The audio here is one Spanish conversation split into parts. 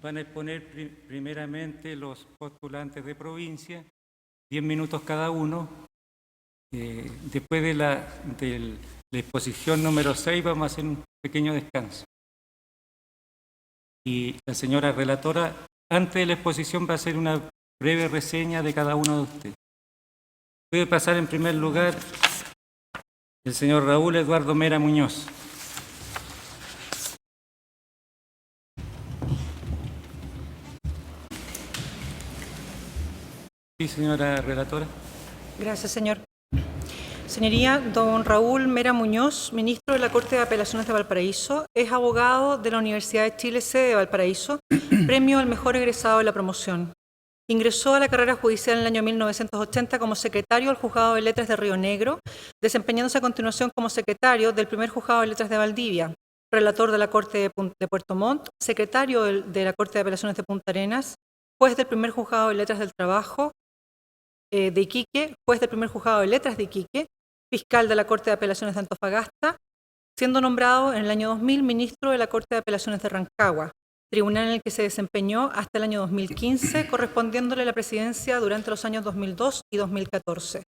Van a exponer primeramente los postulantes de provincia, 10 minutos cada uno. Después de la exposición número 6 vamos a hacer un pequeño descanso. Y la señora relatora, antes de la exposición, va a hacer una breve reseña de cada uno de ustedes. Puede pasar en primer lugar el señor Raúl Eduardo Mera Muñoz. Sí, señora relatora. Gracias, señor. Señoría, don Raúl Mera Muñoz, ministro de la Corte de Apelaciones de Valparaíso, es abogado de la Universidad de Chile, sede de Valparaíso, premio al mejor egresado de la promoción. Ingresó a la carrera judicial en el año 1980 como secretario del Juzgado de Letras de Río Negro, desempeñándose a continuación como secretario del primer Juzgado de Letras de Valdivia, relator de la Corte de Puerto Montt, secretario de la Corte de Apelaciones de Punta Arenas, juez del primer Juzgado de Letras del Trabajo de Iquique, juez del primer Juzgado de Letras de Iquique, fiscal de la Corte de Apelaciones de Antofagasta, siendo nombrado en el año 2000 ministro de la Corte de Apelaciones de Rancagua, tribunal en el que se desempeñó hasta el año 2015, correspondiéndole la presidencia durante los años 2002 y 2014.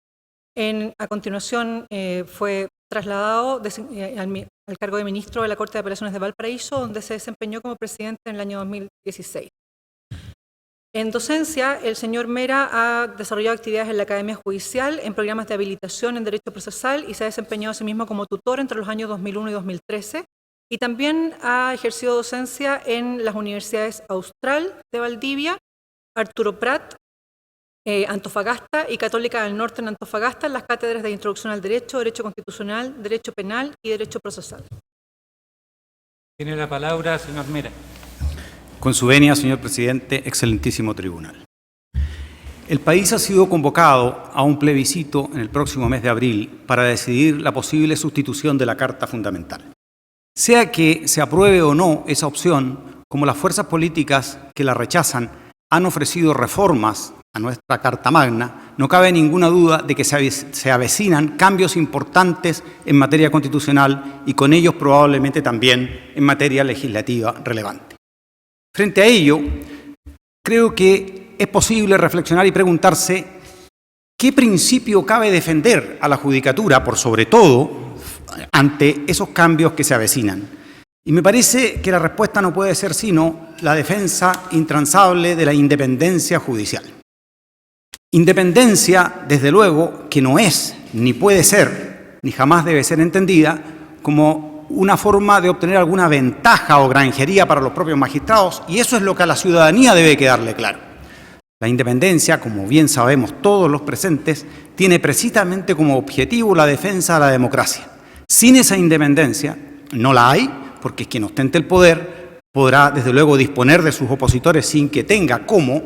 A continuación fue trasladado al cargo de ministro de la Corte de Apelaciones de Valparaíso, donde se desempeñó como presidente en el año 2016. En docencia, el señor Mera ha desarrollado actividades en la Academia Judicial, en programas de habilitación en Derecho Procesal y se ha desempeñado a sí mismo como tutor entre los años 2001 y 2013. Y también ha ejercido docencia en las universidades Austral de Valdivia, Arturo Prat, Antofagasta y Católica del Norte en Antofagasta, en las cátedras de Introducción al Derecho, Derecho Constitucional, Derecho Penal y Derecho Procesal. Tiene la palabra, señor Mera. Con su venia, señor presidente, excelentísimo tribunal. El país ha sido convocado a un plebiscito en el próximo mes de abril para decidir la posible sustitución de la Carta Fundamental. Sea que se apruebe o no esa opción, como las fuerzas políticas que la rechazan han ofrecido reformas a nuestra Carta Magna, no cabe ninguna duda de que se avecinan cambios importantes en materia constitucional y con ellos probablemente también en materia legislativa relevante. Frente a ello, creo que es posible reflexionar y preguntarse qué principio cabe defender a la judicatura, por sobre todo, ante esos cambios que se avecinan. Y me parece que la respuesta no puede ser sino la defensa intransable de la independencia judicial. Independencia, desde luego, que no es, ni puede ser, ni jamás debe ser entendida como una forma de obtener alguna ventaja o granjería para los propios magistrados, y eso es lo que a la ciudadanía debe quedarle claro. La independencia, como bien sabemos todos los presentes, tiene precisamente como objetivo la defensa de la democracia. Sin esa independencia, no la hay, porque quien ostente el poder podrá, desde luego, disponer de sus opositores sin que tenga cómo,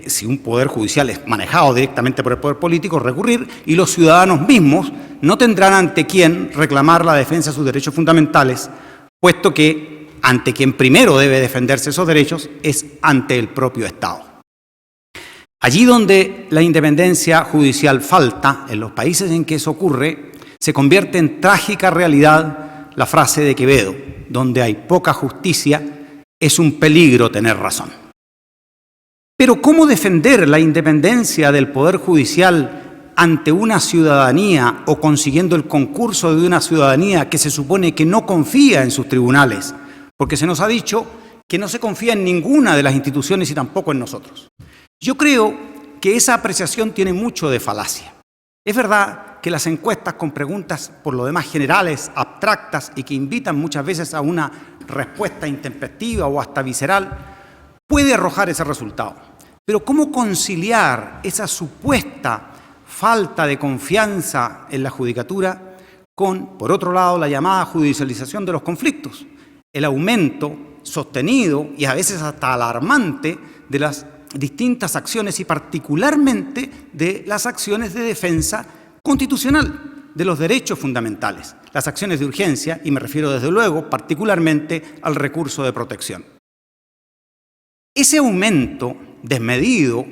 si un poder judicial es manejado directamente por el poder político, recurrir, y los ciudadanos mismos no tendrán ante quién reclamar la defensa de sus derechos fundamentales, puesto que ante quien primero debe defenderse esos derechos es ante el propio Estado. Allí donde la independencia judicial falta, en los países en que eso ocurre, se convierte en trágica realidad la frase de Quevedo: donde hay poca justicia, es un peligro tener razón. Pero ¿cómo defender la independencia del Poder Judicial ante una ciudadanía o consiguiendo el concurso de una ciudadanía que se supone que no confía en sus tribunales? Porque se nos ha dicho que no se confía en ninguna de las instituciones y tampoco en nosotros. Yo creo que esa apreciación tiene mucho de falacia. Es verdad que las encuestas con preguntas por lo demás generales, abstractas y que invitan muchas veces a una respuesta intempestiva o hasta visceral, puede arrojar ese resultado. Pero ¿cómo conciliar esa supuesta falta de confianza en la judicatura con, por otro lado, la llamada judicialización de los conflictos? El aumento sostenido y a veces hasta alarmante de las distintas acciones y particularmente de las acciones de defensa constitucional de los derechos fundamentales, las acciones de urgencia, y me refiero desde luego particularmente al recurso de protección. Ese aumento desmedido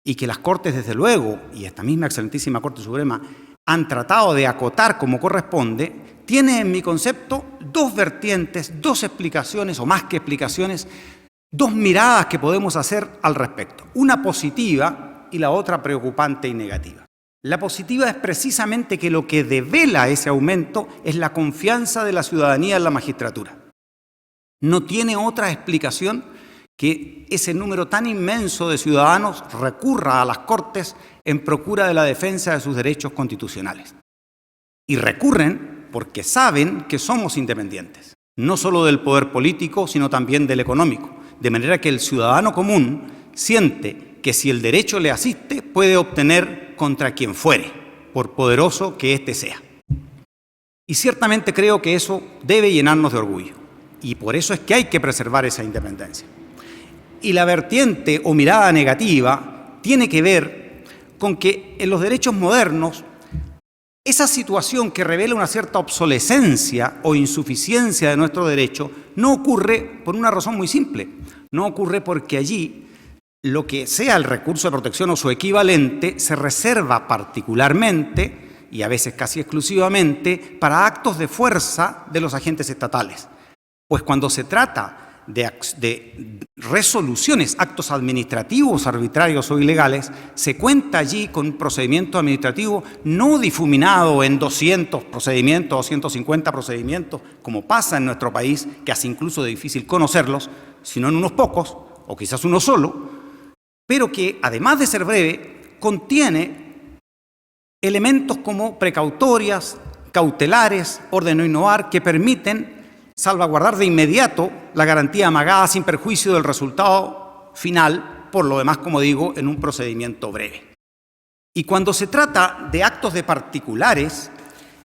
y que las Cortes desde luego, y esta misma excelentísima Corte Suprema, han tratado de acotar como corresponde, tiene en mi concepto dos vertientes, dos explicaciones o más que explicaciones dos miradas que podemos hacer al respecto, una positiva y la otra preocupante y negativa. La positiva es precisamente que lo que devela ese aumento es la confianza de la ciudadanía en la magistratura. No tiene otra explicación que ese número tan inmenso de ciudadanos recurra a las Cortes en procura de la defensa de sus derechos constitucionales. Y recurren porque saben que somos independientes, no solo del poder político, sino también del económico. De manera que el ciudadano común siente que si el derecho le asiste, puede obtener contra quien fuere, por poderoso que éste sea. Y ciertamente creo que eso debe llenarnos de orgullo. Y por eso es que hay que preservar esa independencia. Y la vertiente o mirada negativa tiene que ver con que en los derechos modernos, esa situación que revela una cierta obsolescencia o insuficiencia de nuestro derecho no ocurre por una razón muy simple. No ocurre porque allí lo que sea el recurso de protección o su equivalente se reserva particularmente y a veces casi exclusivamente para actos de fuerza de los agentes estatales. Pues cuando se trata de resoluciones, actos administrativos arbitrarios o ilegales, se cuenta allí con un procedimiento administrativo no difuminado en 200 procedimientos o 150 procedimientos, como pasa en nuestro país, que hace incluso difícil conocerlos, sino en unos pocos, o quizás uno solo, pero que, además de ser breve, contiene elementos como precautorias, cautelares, orden no innovar, que permiten salvaguardar de inmediato la garantía amagada sin perjuicio del resultado final, por lo demás, como digo, en un procedimiento breve. Y cuando se trata de actos de particulares,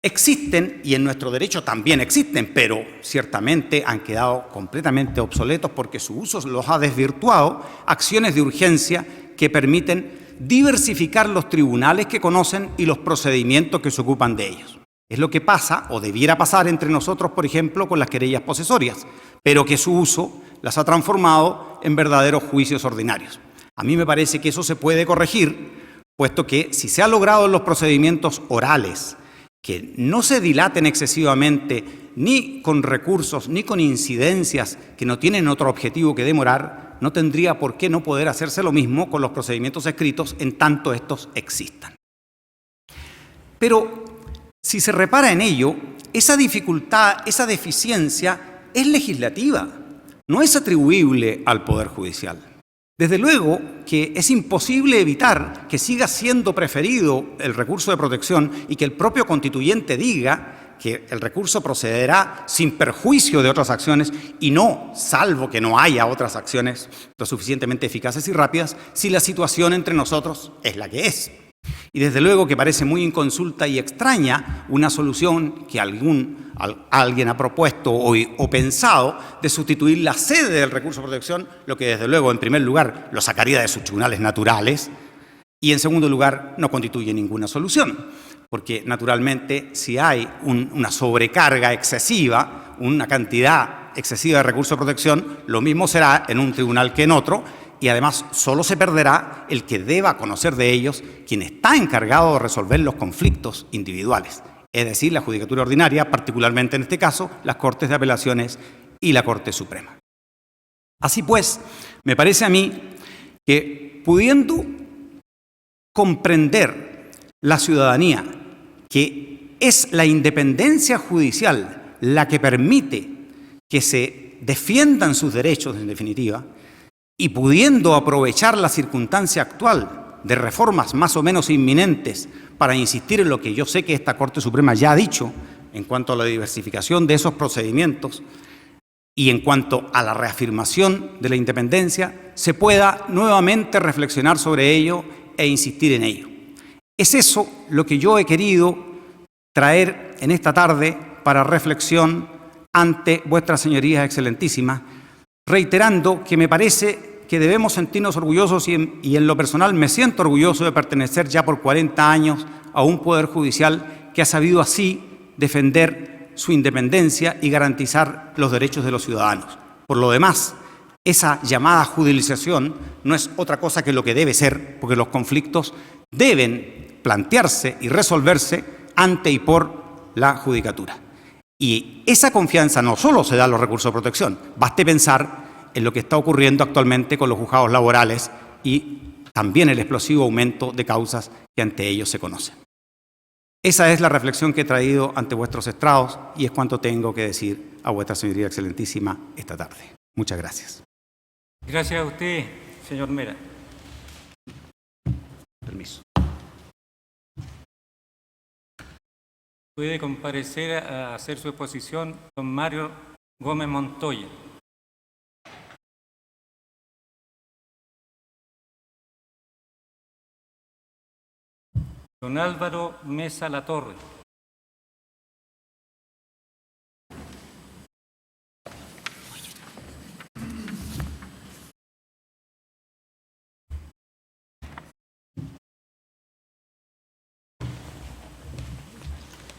existen, y en nuestro derecho también existen, pero ciertamente han quedado completamente obsoletos porque su uso los ha desvirtuado, acciones de urgencia que permiten diversificar los tribunales que conocen y los procedimientos que se ocupan de ellos. Es lo que pasa, o debiera pasar entre nosotros, por ejemplo, con las querellas posesorias, pero que su uso las ha transformado en verdaderos juicios ordinarios. A mí me parece que eso se puede corregir, puesto que si se ha logrado en los procedimientos orales que no se dilaten excesivamente ni con recursos ni con incidencias que no tienen otro objetivo que demorar, no tendría por qué no poder hacerse lo mismo con los procedimientos escritos en tanto estos existan. Pero si se repara en ello, esa dificultad, esa deficiencia es legislativa, no es atribuible al Poder Judicial. Desde luego que es imposible evitar que siga siendo preferido el recurso de protección y que el propio constituyente diga que el recurso procederá sin perjuicio de otras acciones y no, salvo que no haya otras acciones lo suficientemente eficaces y rápidas, si la situación entre nosotros es la que es. Y desde luego que parece muy inconsulta y extraña una solución que alguien ha propuesto o pensado de sustituir la sede del recurso de protección, lo que desde luego en primer lugar lo sacaría de sus tribunales naturales y en segundo lugar no constituye ninguna solución, porque naturalmente si hay una sobrecarga excesiva, una cantidad excesiva de recursos de protección, lo mismo será en un tribunal que en otro. Y además solo se perderá el que deba conocer de ellos quien está encargado de resolver los conflictos individuales, es decir, la Judicatura Ordinaria, particularmente en este caso, las Cortes de Apelaciones y la Corte Suprema. Así pues, me parece a mí que pudiendo comprender la ciudadanía que es la independencia judicial la que permite que se defiendan sus derechos en definitiva, y pudiendo aprovechar la circunstancia actual de reformas más o menos inminentes para insistir en lo que yo sé que esta Corte Suprema ya ha dicho en cuanto a la diversificación de esos procedimientos y en cuanto a la reafirmación de la independencia, se pueda nuevamente reflexionar sobre ello e insistir en ello. Es eso lo que yo he querido traer en esta tarde para reflexión ante vuestras señorías excelentísimas, reiterando que me parece que debemos sentirnos orgullosos y en lo personal me siento orgulloso de pertenecer ya por 40 años a un Poder Judicial que ha sabido así defender su independencia y garantizar los derechos de los ciudadanos. Por lo demás, esa llamada judicialización no es otra cosa que lo que debe ser, porque los conflictos deben plantearse y resolverse ante y por la judicatura. Y esa confianza no solo se da en los recursos de protección, baste pensar en lo que está ocurriendo actualmente con los juzgados laborales y también el explosivo aumento de causas que ante ellos se conocen. Esa es la reflexión que he traído ante vuestros estrados y es cuanto tengo que decir a vuestra señoría excelentísima esta tarde. Muchas gracias. Gracias a usted, señor Mera. Permiso. Puede comparecer a hacer su exposición don Mario Gómez Montoya. Don Álvaro Mesa Latorre.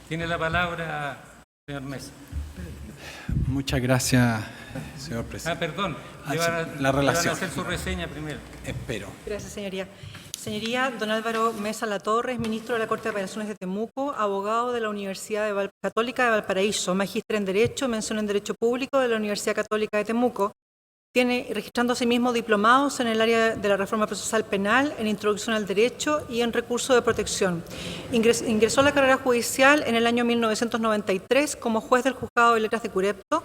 Tiene la palabra, señor Mesa. Muchas gracias, señor presidente. Perdón, Ah, le sí, van a, la le van a relación. hacer su reseña primero. Espero. Gracias, señoría. Señoría, don Álvaro Mesa Latorre, ministro de la Corte de Apelaciones de Temuco, abogado de la Universidad Católica de Valparaíso, magíster en Derecho, mención en Derecho Público de la Universidad Católica de Temuco. Tiene registrando asimismo diplomados en el área de la reforma procesal penal, en introducción al derecho y en recurso de protección. Ingresó a la carrera judicial en el año 1993 como juez del Juzgado de Letras de Curepto,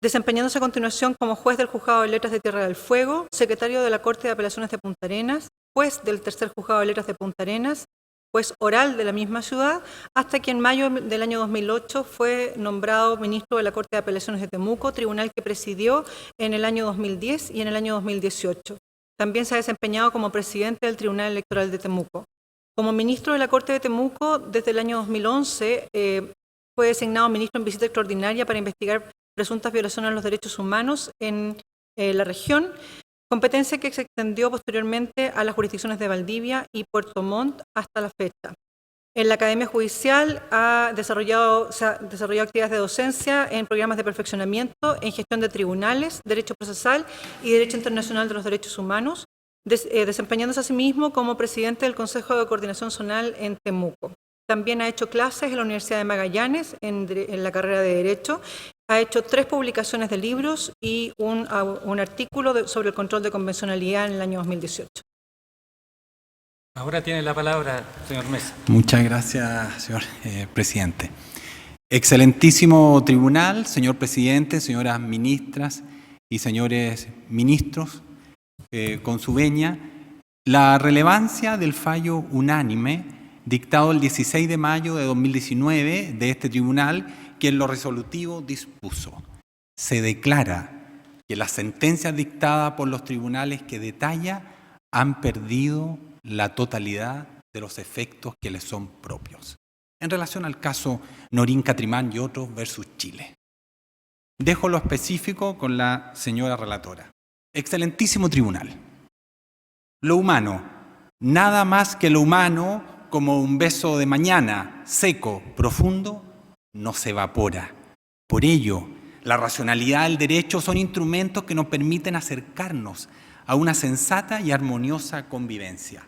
desempeñándose a continuación como juez del Juzgado de Letras de Tierra del Fuego, secretario de la Corte de Apelaciones de Punta Arenas, juez del Tercer Juzgado de Letras de Punta Arenas, juez oral de la misma ciudad, hasta que en mayo del año 2008 fue nombrado ministro de la Corte de Apelaciones de Temuco, tribunal que presidió en el año 2010 y en el año 2018. También se ha desempeñado como presidente del Tribunal Electoral de Temuco. Como ministro de la Corte de Temuco, desde el año 2011 fue designado ministro en visita extraordinaria para investigar presuntas violaciones a los derechos humanos en la región, competencia que se extendió posteriormente a las jurisdicciones de Valdivia y Puerto Montt hasta la fecha. En la Academia Judicial se ha desarrollado actividades de docencia en programas de perfeccionamiento en gestión de tribunales, derecho procesal y derecho internacional de los derechos humanos, desempeñándose asimismo como presidente del Consejo de Coordinación Zonal en Temuco. También ha hecho clases en la Universidad de Magallanes en la carrera de Derecho. Ha hecho 3 publicaciones de libros y un artículo sobre el control de convencionalidad en el año 2018. Ahora tiene la palabra, señor Mesa. Muchas gracias, señor presidente. Excelentísimo tribunal, señor presidente, señoras ministras y señores ministros, con su venia, la relevancia del fallo unánime dictado el 16 de mayo de 2019 de este tribunal, que en lo resolutivo dispuso: se declara que las sentencias dictadas por los tribunales que detalla han perdido la totalidad de los efectos que les son propios. En relación al caso Norín Catrimán y otros versus Chile. Dejo lo específico con la señora relatora. Excelentísimo tribunal. Lo humano, nada más que lo humano, como un beso de mañana, seco, profundo, no se evapora. Por ello, la racionalidad y el derecho son instrumentos que nos permiten acercarnos a una sensata y armoniosa convivencia.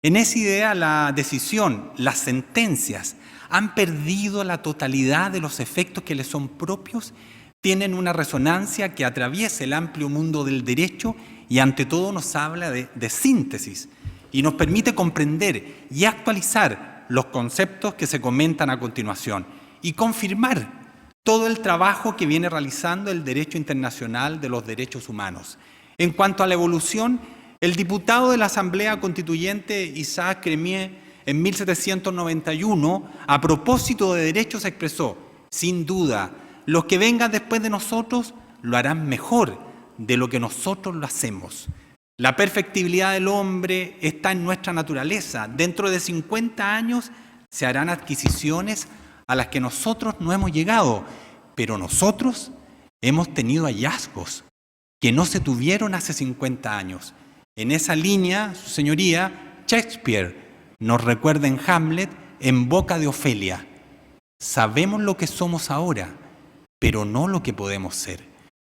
En esa idea, la decisión, las sentencias, han perdido la totalidad de los efectos que les son propios, tienen una resonancia que atraviesa el amplio mundo del derecho y ante todo nos habla de síntesis y nos permite comprender y actualizar los conceptos que se comentan a continuación y confirmar todo el trabajo que viene realizando el derecho internacional de los derechos humanos. En cuanto a la evolución, el diputado de la Asamblea Constituyente Isaac Cremier en 1791, a propósito de derechos, expresó: sin duda, los que vengan después de nosotros lo harán mejor de lo que nosotros lo hacemos. La perfectibilidad del hombre está en nuestra naturaleza. Dentro de 50 años se harán adquisiciones a las que nosotros no hemos llegado, pero nosotros hemos tenido hallazgos que no se tuvieron hace 50 años. En esa línea, su señoría, Shakespeare nos recuerda en Hamlet, en boca de Ofelia: sabemos lo que somos ahora, pero no lo que podemos ser.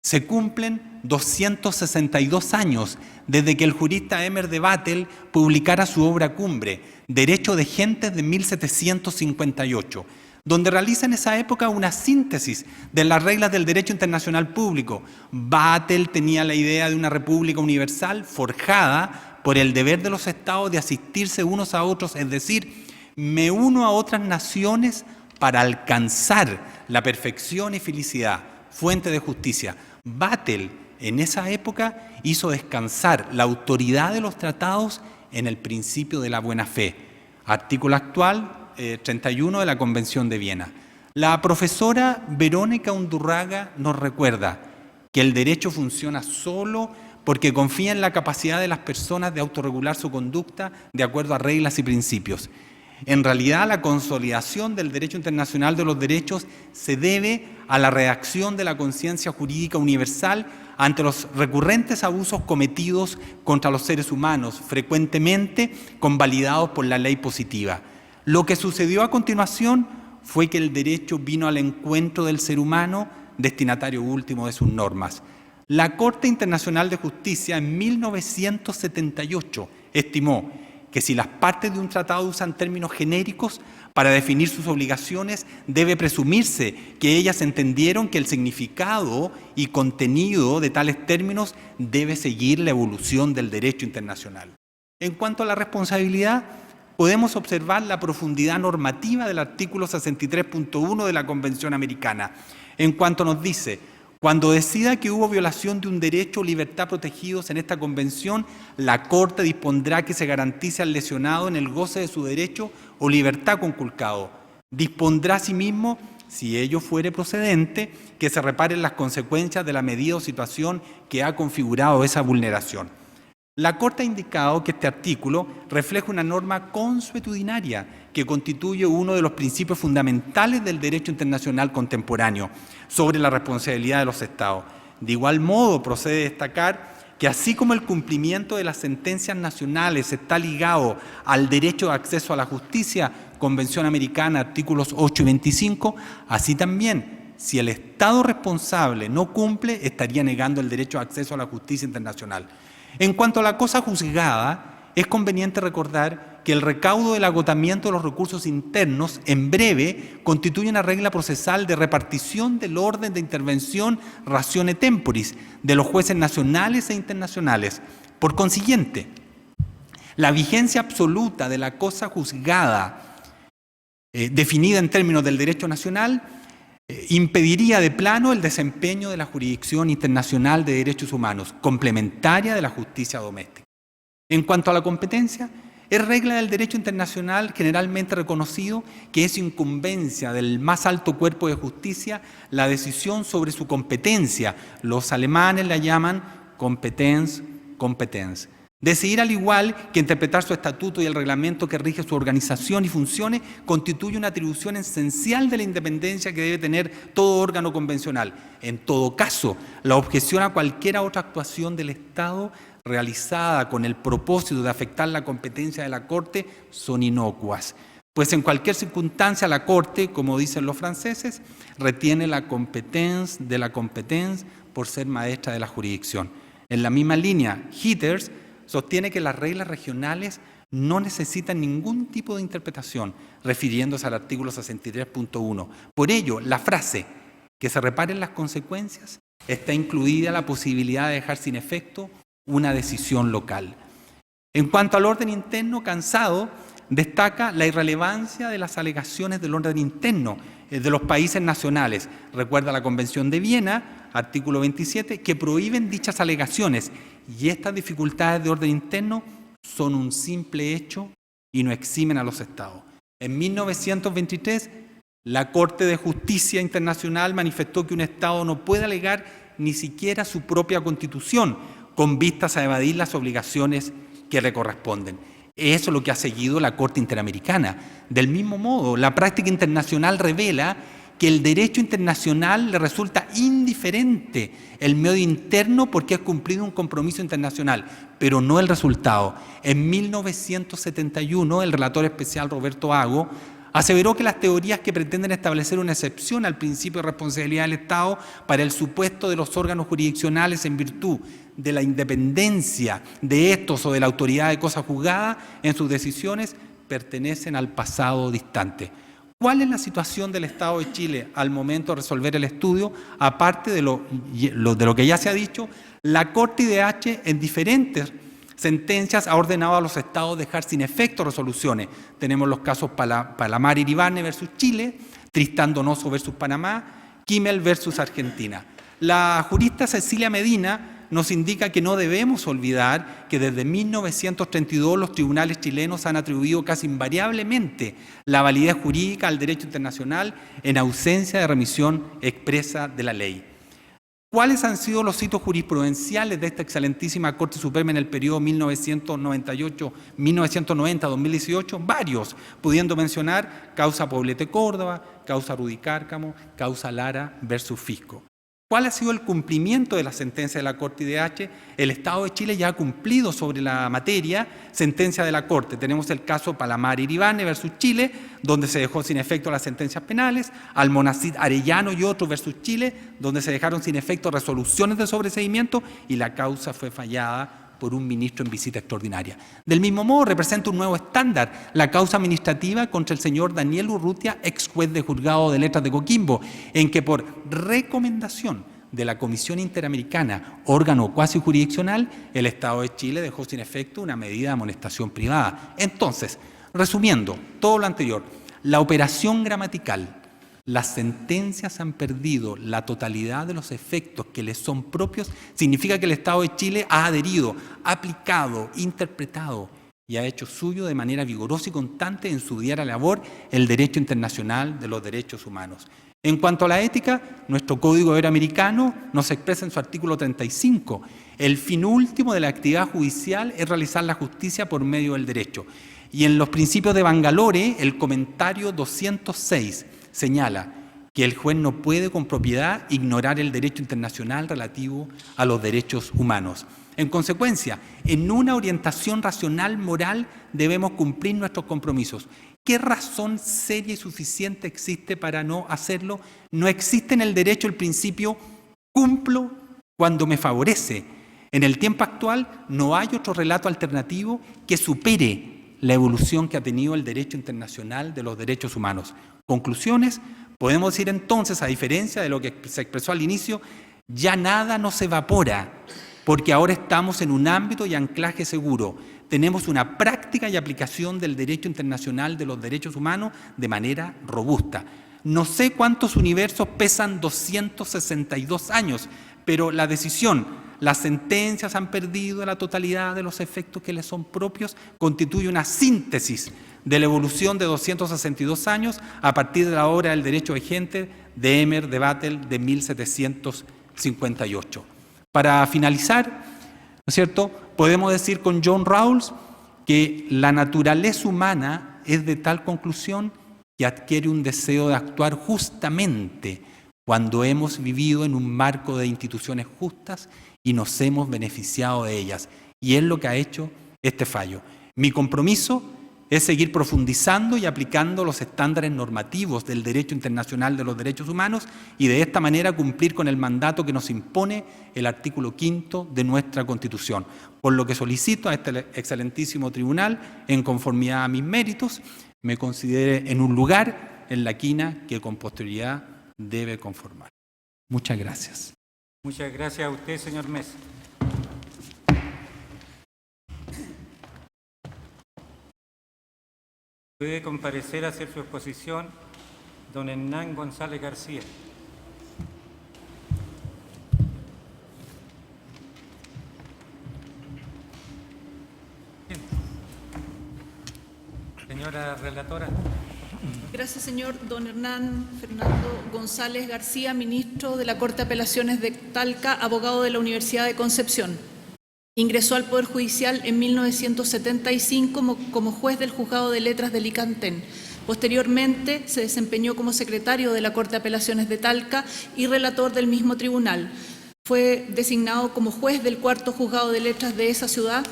Se cumplen 262 años desde que el jurista Emer de Battle publicara su obra cumbre, Derecho de Gentes, de 1758. donde realiza en esa época una síntesis de las reglas del derecho internacional público. Vattel tenía la idea de una república universal forjada por el deber de los estados de asistirse unos a otros, es decir, me uno a otras naciones para alcanzar la perfección y felicidad, fuente de justicia. Vattel en esa época hizo descansar la autoridad de los tratados en el principio de la buena fe. Artículo actual 31 de la Convención de Viena. La profesora Verónica Undurraga nos recuerda que el derecho funciona solo porque confía en la capacidad de las personas de autorregular su conducta de acuerdo a reglas y principios. En realidad, la consolidación del derecho internacional de los derechos se debe a la reacción de la conciencia jurídica universal ante los recurrentes abusos cometidos contra los seres humanos, frecuentemente convalidados por la ley positiva. Lo que sucedió a continuación fue que el derecho vino al encuentro del ser humano, destinatario último de sus normas. La Corte Internacional de Justicia en 1978 estimó que si las partes de un tratado usan términos genéricos para definir sus obligaciones, debe presumirse que ellas entendieron que el significado y contenido de tales términos debe seguir la evolución del derecho internacional. En cuanto a la responsabilidad, podemos observar la profundidad normativa del artículo 63.1 de la Convención Americana, en cuanto nos dice: cuando decida que hubo violación de un derecho o libertad protegidos en esta convención, la Corte dispondrá que se garantice al lesionado en el goce de su derecho o libertad conculcado. Dispondrá asimismo, si ello fuere procedente, que se reparen las consecuencias de la medida o situación que ha configurado esa vulneración. La Corte ha indicado que este artículo refleja una norma consuetudinaria que constituye uno de los principios fundamentales del derecho internacional contemporáneo sobre la responsabilidad de los Estados. De igual modo, procede destacar que así como el cumplimiento de las sentencias nacionales está ligado al derecho de acceso a la justicia, Convención Americana, artículos 8 y 25, así también, si el Estado responsable no cumple, estaría negando el derecho de acceso a la justicia internacional. En cuanto a la cosa juzgada, es conveniente recordar que el recaudo del agotamiento de los recursos internos, en breve, constituye una regla procesal de repartición del orden de intervención ratione temporis de los jueces nacionales e internacionales. Por consiguiente, la vigencia absoluta de la cosa juzgada, definida en términos del derecho nacional, impediría de plano el desempeño de la jurisdicción internacional de derechos humanos, complementaria de la justicia doméstica. En cuanto a la competencia, es regla del derecho internacional generalmente reconocido que es incumbencia del más alto cuerpo de justicia la decisión sobre su competencia. Los alemanes la llaman Kompetenz. Decidir, al igual que interpretar su estatuto y el reglamento que rige su organización y funciones, constituye una atribución esencial de la independencia que debe tener todo órgano convencional. En todo caso, la objeción a cualquier otra actuación del Estado realizada con el propósito de afectar la competencia de la Corte son inocuas, pues en cualquier circunstancia la Corte, como dicen los franceses, retiene la competence de la competence por ser maestra de la jurisdicción. En la misma línea, Hitters sostiene que las reglas regionales no necesitan ningún tipo de interpretación, refiriéndose al artículo 63.1. Por ello, la frase que se reparen las consecuencias está incluida la posibilidad de dejar sin efecto una decisión local. En cuanto al orden interno, Cansado destaca la irrelevancia de las alegaciones del orden interno de los países nacionales. Recuerda la Convención de Viena, artículo 27, que prohíben dichas alegaciones, y estas dificultades de orden interno son un simple hecho y no eximen a los Estados. En 1923, la Corte de Justicia Internacional manifestó que un Estado no puede alegar ni siquiera su propia Constitución con vistas a evadir las obligaciones que le corresponden. Eso es lo que ha seguido la Corte Interamericana. Del mismo modo, la práctica internacional revela que el derecho internacional le resulta indiferente el medio interno porque ha cumplido un compromiso internacional, pero no el resultado. En 1971, el relator especial Roberto Hago aseveró que las teorías que pretenden establecer una excepción al principio de responsabilidad del Estado para el supuesto de los órganos jurisdiccionales en virtud de la independencia de estos o de la autoridad de cosa juzgada en sus decisiones pertenecen al pasado distante. ¿Cuál es la situación del Estado de Chile al momento de resolver el estudio? Aparte de lo que ya se ha dicho, la Corte IDH en diferentes sentencias ha ordenado a los estados dejar sin efecto resoluciones. Tenemos los casos Palamar Iribarne versus Chile, Tristán Donoso versus Panamá, Kimmel versus Argentina. La jurista Cecilia Medina nos indica que no debemos olvidar que desde 1932 los tribunales chilenos han atribuido casi invariablemente la validez jurídica al derecho internacional en ausencia de remisión expresa de la ley. ¿Cuáles han sido los hitos jurisprudenciales de esta excelentísima Corte Suprema en el periodo 1990-2018? Varios, pudiendo mencionar causa Poblete Córdoba, causa Rudy Cárcamo, causa Lara versus Fisco. ¿Cuál ha sido el cumplimiento de la sentencia de la Corte IDH? El Estado de Chile ya ha cumplido sobre la materia sentencia de la Corte. Tenemos el caso Palamar Iribarne versus Chile, donde se dejó sin efecto las sentencias penales, Almonacid Arellano y otros versus Chile, donde se dejaron sin efecto resoluciones de sobreseimiento y la causa fue fallada por un ministro en visita extraordinaria. Del mismo modo, representa un nuevo estándar la causa administrativa contra el señor Daniel Urrutia, ex juez de juzgado de letras de Coquimbo, en que por recomendación de la Comisión Interamericana, órgano cuasi jurisdiccional, el Estado de Chile dejó sin efecto una medida de amonestación privada. Entonces, resumiendo todo lo anterior, la operación gramatical, las sentencias han perdido la totalidad de los efectos que les son propios, significa que el Estado de Chile ha adherido, ha aplicado, interpretado y ha hecho suyo de manera vigorosa y constante en su diaria labor el derecho internacional de los derechos humanos. En cuanto a la ética, nuestro Código Iberoamericano nos expresa en su artículo 35. El fin último de la actividad judicial es realizar la justicia por medio del derecho. Y en los principios de Bangalore, el comentario 206 señala que el juez no puede con propiedad ignorar el derecho internacional relativo a los derechos humanos. En consecuencia, en una orientación racional moral debemos cumplir nuestros compromisos. ¿Qué razón seria y suficiente existe para no hacerlo? No existe en el derecho el principio cumplo cuando me favorece. En el tiempo actual no hay otro relato alternativo que supere la evolución que ha tenido el derecho internacional de los derechos humanos. Conclusiones, podemos decir entonces, a diferencia de lo que se expresó al inicio, ya nada nos evapora, porque ahora estamos en un ámbito y anclaje seguro. Tenemos una práctica y aplicación del derecho internacional de los derechos humanos de manera robusta. No sé cuántos universos pesan 262 años, pero la decisión, las sentencias han perdido la totalidad de los efectos que les son propios, constituye una síntesis de la evolución de 262 años a partir de la obra del derecho vigente de Emer de Vattel de 1758. Para finalizar, ¿no es cierto?, podemos decir con John Rawls que la naturaleza humana es de tal conclusión que adquiere un deseo de actuar justamente cuando hemos vivido en un marco de instituciones justas y nos hemos beneficiado de ellas. Y es lo que ha hecho este fallo. Mi compromiso es seguir profundizando y aplicando los estándares normativos del derecho internacional de los derechos humanos y de esta manera cumplir con el mandato que nos impone el artículo 5 de nuestra Constitución. Por lo que solicito a este excelentísimo tribunal, en conformidad a mis méritos, me considere en un lugar en la quina que con posterioridad debe conformar. Muchas gracias. Muchas gracias a usted, señor Mesa. Puede comparecer a hacer su exposición don Hernán González García. Señora relatora. Gracias, señor. Don Hernán Fernando González García, ministro de la Corte de Apelaciones de Talca, abogado de la Universidad de Concepción. Ingresó al Poder Judicial en 1975 como juez del Juzgado de Letras de Licantén. Posteriormente se desempeñó como secretario de la Corte de Apelaciones de Talca y relator del mismo tribunal. Fue designado como juez del cuarto Juzgado de Letras de esa ciudad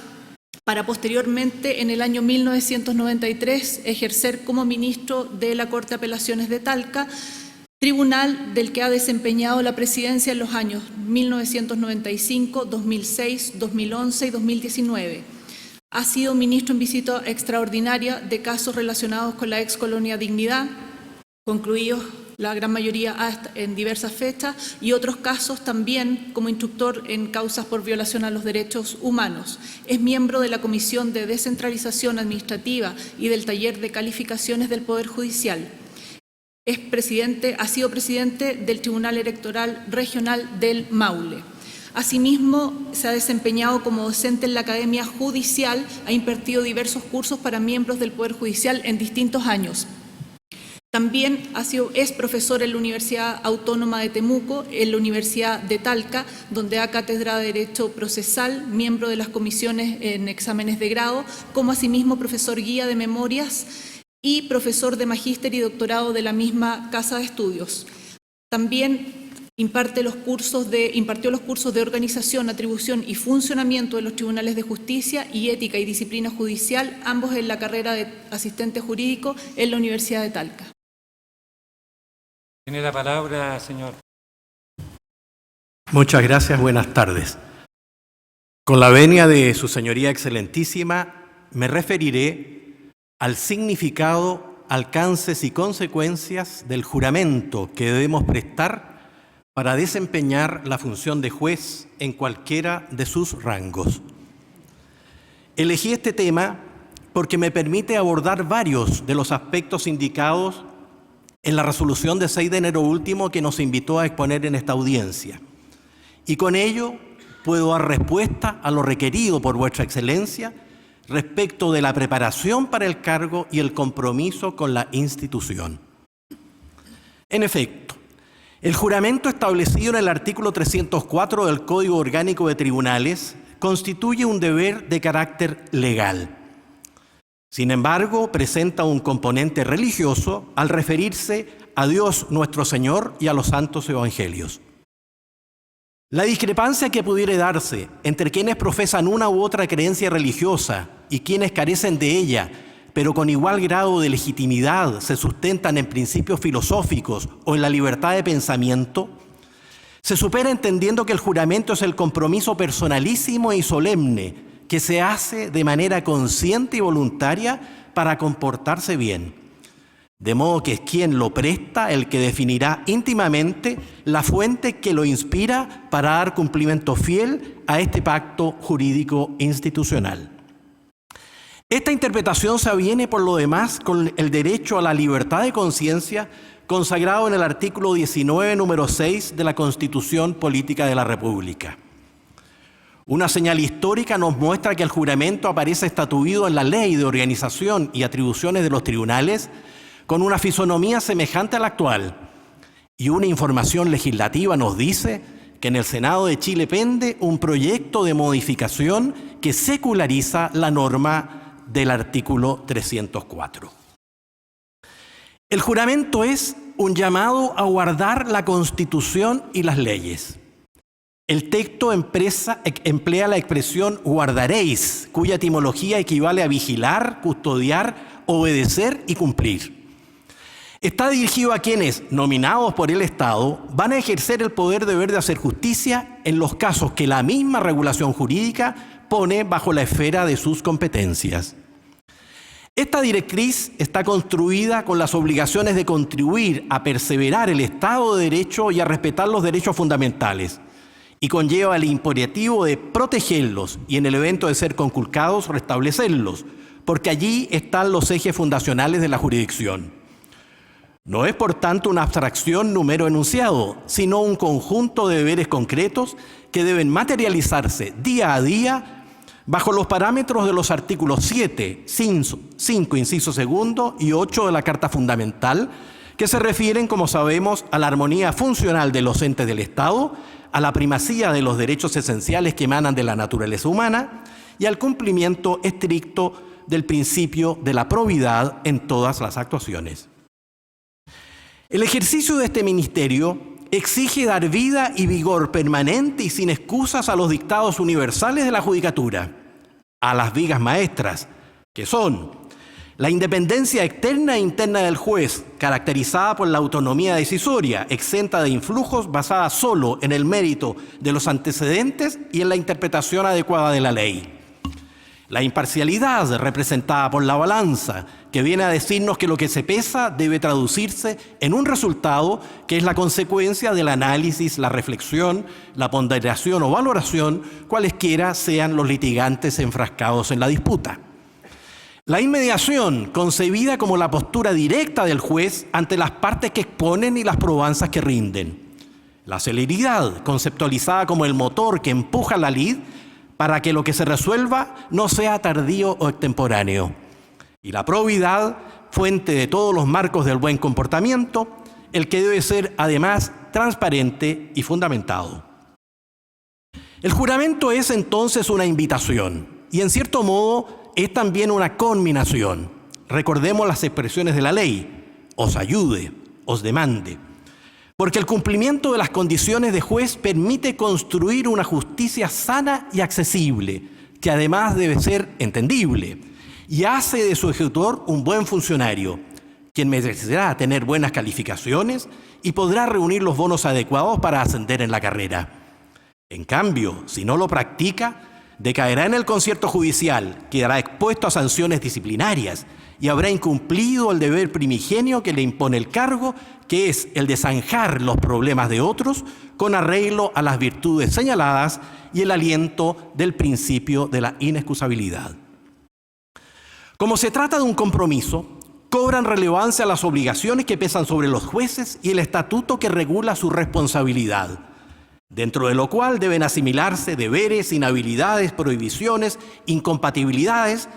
para posteriormente, en el año 1993, ejercer como ministro de la Corte de Apelaciones de Talca, tribunal del que ha desempeñado la presidencia en los años 1995, 2006, 2011 y 2019. Ha sido ministro en visita extraordinaria de casos relacionados con la ex colonia Dignidad, concluidos la gran mayoría en diversas fechas, y otros casos también como instructor en causas por violación a los derechos humanos. Es miembro de la Comisión de Descentralización Administrativa y del Taller de Calificaciones del Poder Judicial. Ha sido presidente del Tribunal Electoral Regional del Maule. Asimismo, se ha desempeñado como docente en la Academia Judicial, ha impartido diversos cursos para miembros del Poder Judicial en distintos años. También es profesor en la Universidad Autónoma de Temuco, en la Universidad de Talca, donde da cátedra de Derecho Procesal, miembro de las comisiones en exámenes de grado, como asimismo profesor guía de memorias y profesor de magíster y doctorado de la misma casa de estudios. También impartió los cursos de organización, atribución y funcionamiento de los tribunales de justicia y ética y disciplina judicial, ambos en la carrera de asistente jurídico en la Universidad de Talca. Tiene la palabra, señor. Muchas gracias, buenas tardes. Con la venia de su señoría excelentísima, me referiré al significado, alcances y consecuencias del juramento que debemos prestar para desempeñar la función de juez en cualquiera de sus rangos. Elegí este tema porque me permite abordar varios de los aspectos indicados en la resolución de 6 de enero último que nos invitó a exponer en esta audiencia. Y con ello puedo dar respuesta a lo requerido por vuestra excelencia respecto de la preparación para el cargo y el compromiso con la institución. En efecto, el juramento establecido en el artículo 304 del Código Orgánico de Tribunales constituye un deber de carácter legal. Sin embargo, presenta un componente religioso al referirse a Dios nuestro Señor y a los santos evangelios. La discrepancia que pudiera darse entre quienes profesan una u otra creencia religiosa y quienes carecen de ella, pero con igual grado de legitimidad se sustentan en principios filosóficos o en la libertad de pensamiento, se supera entendiendo que el juramento es el compromiso personalísimo y solemne que se hace de manera consciente y voluntaria para comportarse bien. De modo que es quien lo presta el que definirá íntimamente la fuente que lo inspira para dar cumplimiento fiel a este pacto jurídico institucional. Esta interpretación se aviene por lo demás con el derecho a la libertad de conciencia consagrado en el artículo 19, número 6 de la Constitución Política de la República. Una señal histórica nos muestra que el juramento aparece estatuido en la Ley de Organización y Atribuciones de los Tribunales con una fisonomía semejante a la actual. Y una información legislativa nos dice que en el Senado de Chile pende un proyecto de modificación que seculariza la norma del artículo 304. El juramento es un llamado a guardar la Constitución y las leyes. El texto emplea la expresión guardaréis, cuya etimología equivale a vigilar, custodiar, obedecer y cumplir. Está dirigido a quienes, nominados por el Estado, van a ejercer el poder deber de hacer justicia en los casos que la misma regulación jurídica pone bajo la esfera de sus competencias. Esta directriz está construida con las obligaciones de contribuir a perseverar el Estado de Derecho y a respetar los derechos fundamentales, y conlleva el imperativo de protegerlos y en el evento de ser conculcados, restablecerlos, porque allí están los ejes fundacionales de la jurisdicción. No es, por tanto, una abstracción número enunciado, sino un conjunto de deberes concretos que deben materializarse día a día bajo los parámetros de los artículos 7, 5, inciso segundo y 8 de la Carta Fundamental, que se refieren, como sabemos, a la armonía funcional de los entes del Estado, a la primacía de los derechos esenciales que emanan de la naturaleza humana y al cumplimiento estricto del principio de la probidad en todas las actuaciones. El ejercicio de este ministerio exige dar vida y vigor permanente y sin excusas a los dictados universales de la judicatura, a las vigas maestras, que son la independencia externa e interna del juez, caracterizada por la autonomía decisoria, exenta de influjos, basada solo en el mérito de los antecedentes y en la interpretación adecuada de la ley. La imparcialidad representada por la balanza, que viene a decirnos que lo que se pesa debe traducirse en un resultado que es la consecuencia del análisis, la reflexión, la ponderación o valoración, cualesquiera sean los litigantes enfrascados en la disputa. La inmediación, concebida como la postura directa del juez ante las partes que exponen y las probanzas que rinden. La celeridad, conceptualizada como el motor que empuja la lid para que lo que se resuelva no sea tardío o extemporáneo. Y la probidad, fuente de todos los marcos del buen comportamiento, el que debe ser además transparente y fundamentado. El juramento es entonces una invitación y en cierto modo es también una conminación. Recordemos las expresiones de la ley: os ayude, os demande. Porque el cumplimiento de las condiciones de juez permite construir una justicia sana y accesible, que además debe ser entendible, y hace de su ejecutor un buen funcionario, quien merecerá tener buenas calificaciones y podrá reunir los bonos adecuados para ascender en la carrera. En cambio, si no lo practica, decaerá en el concierto judicial, quedará expuesto a sanciones disciplinarias y habrá incumplido el deber primigenio que le impone el cargo, que es el de zanjar los problemas de otros con arreglo a las virtudes señaladas y el aliento del principio de la inexcusabilidad. Como se trata de un compromiso, cobran relevancia las obligaciones que pesan sobre los jueces y el estatuto que regula su responsabilidad, dentro de lo cual deben asimilarse deberes, inhabilidades, prohibiciones, incompatibilidades.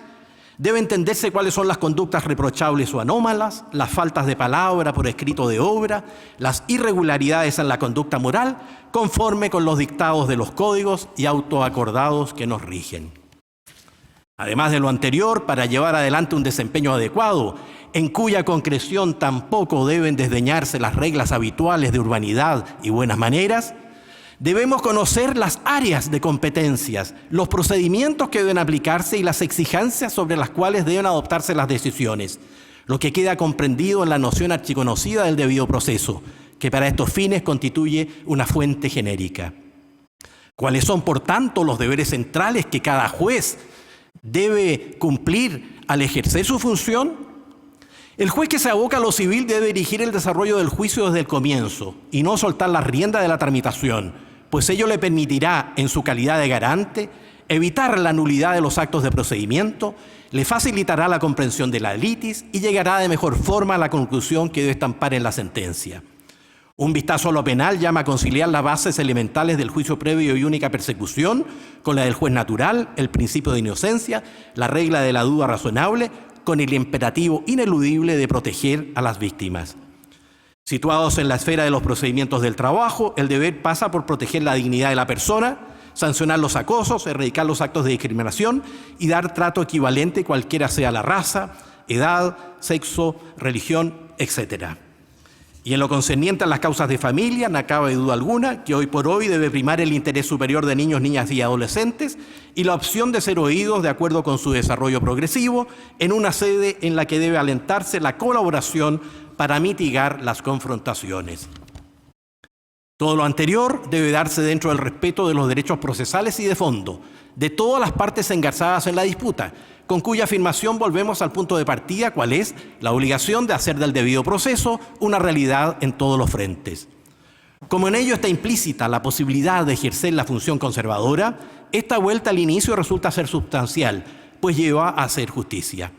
Debe entenderse cuáles son las conductas reprochables o anómalas, las faltas de palabra por escrito de obra, las irregularidades en la conducta moral, conforme con los dictados de los códigos y autoacordados que nos rigen. Además de lo anterior, para llevar adelante un desempeño adecuado, en cuya concreción tampoco deben desdeñarse las reglas habituales de urbanidad y buenas maneras, debemos conocer las áreas de competencias, los procedimientos que deben aplicarse y las exigencias sobre las cuales deben adoptarse las decisiones, lo que queda comprendido en la noción archiconocida del debido proceso, que para estos fines constituye una fuente genérica. ¿Cuáles son, por tanto, los deberes centrales que cada juez debe cumplir al ejercer su función? El juez que se aboca a lo civil debe dirigir el desarrollo del juicio desde el comienzo y no soltar la rienda de la tramitación, pues ello le permitirá, en su calidad de garante, evitar la nulidad de los actos de procedimiento, le facilitará la comprensión de la litis y llegará de mejor forma a la conclusión que debe estampar en la sentencia. Un vistazo a lo penal llama a conciliar las bases elementales del juicio previo y única persecución con la del juez natural, el principio de inocencia, la regla de la duda razonable, con el imperativo ineludible de proteger a las víctimas. Situados en la esfera de los procedimientos del trabajo, el deber pasa por proteger la dignidad de la persona, sancionar los acosos, erradicar los actos de discriminación y dar trato equivalente cualquiera sea la raza, edad, sexo, religión, etc. Y en lo concerniente a las causas de familia, no cabe duda alguna que hoy por hoy debe primar el interés superior de niños, niñas y adolescentes y la opción de ser oídos de acuerdo con su desarrollo progresivo en una sede en la que debe alentarse la colaboración para mitigar las confrontaciones. Todo lo anterior debe darse dentro del respeto de los derechos procesales y de fondo de todas las partes engarzadas en la disputa, con cuya afirmación volvemos al punto de partida, cuál es la obligación de hacer del debido proceso una realidad en todos los frentes. Como en ello está implícita la posibilidad de ejercer la función conservadora, esta vuelta al inicio resulta ser sustancial, pues lleva a hacer justicia.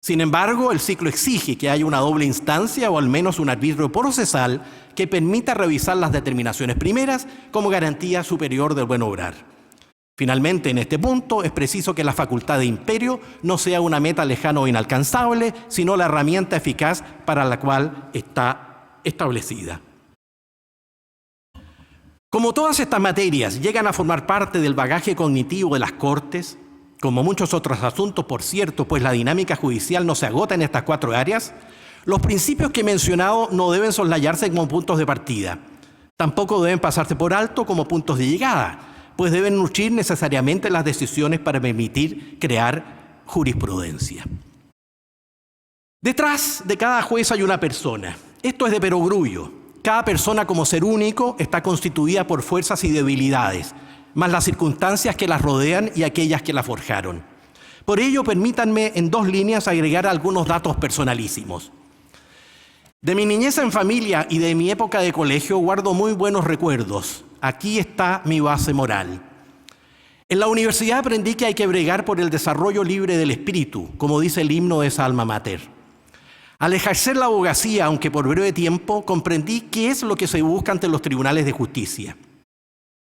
Sin embargo, el ciclo exige que haya una doble instancia o al menos un arbitrio procesal que permita revisar las determinaciones primeras como garantía superior del buen obrar. Finalmente, en este punto, es preciso que la facultad de imperio no sea una meta lejana o inalcanzable, sino la herramienta eficaz para la cual está establecida. Como todas estas materias llegan a formar parte del bagaje cognitivo de las Cortes, como muchos otros asuntos, por cierto, pues la dinámica judicial no se agota en estas 4 áreas, los principios que he mencionado no deben soslayarse como puntos de partida. Tampoco deben pasarse por alto como puntos de llegada, pues deben nutrir necesariamente las decisiones para permitir crear jurisprudencia. Detrás de cada juez hay una persona. Esto es de perogrullo. Cada persona como ser único está constituida por fuerzas y debilidades, más las circunstancias que las rodean y aquellas que la forjaron. Por ello, permítanme en 2 líneas agregar algunos datos personalísimos. De mi niñez en familia y de mi época de colegio guardo muy buenos recuerdos. Aquí está mi base moral. En la universidad aprendí que hay que bregar por el desarrollo libre del espíritu, como dice el himno de esa alma mater. Al ejercer la abogacía, aunque por breve tiempo, comprendí qué es lo que se busca ante los tribunales de justicia.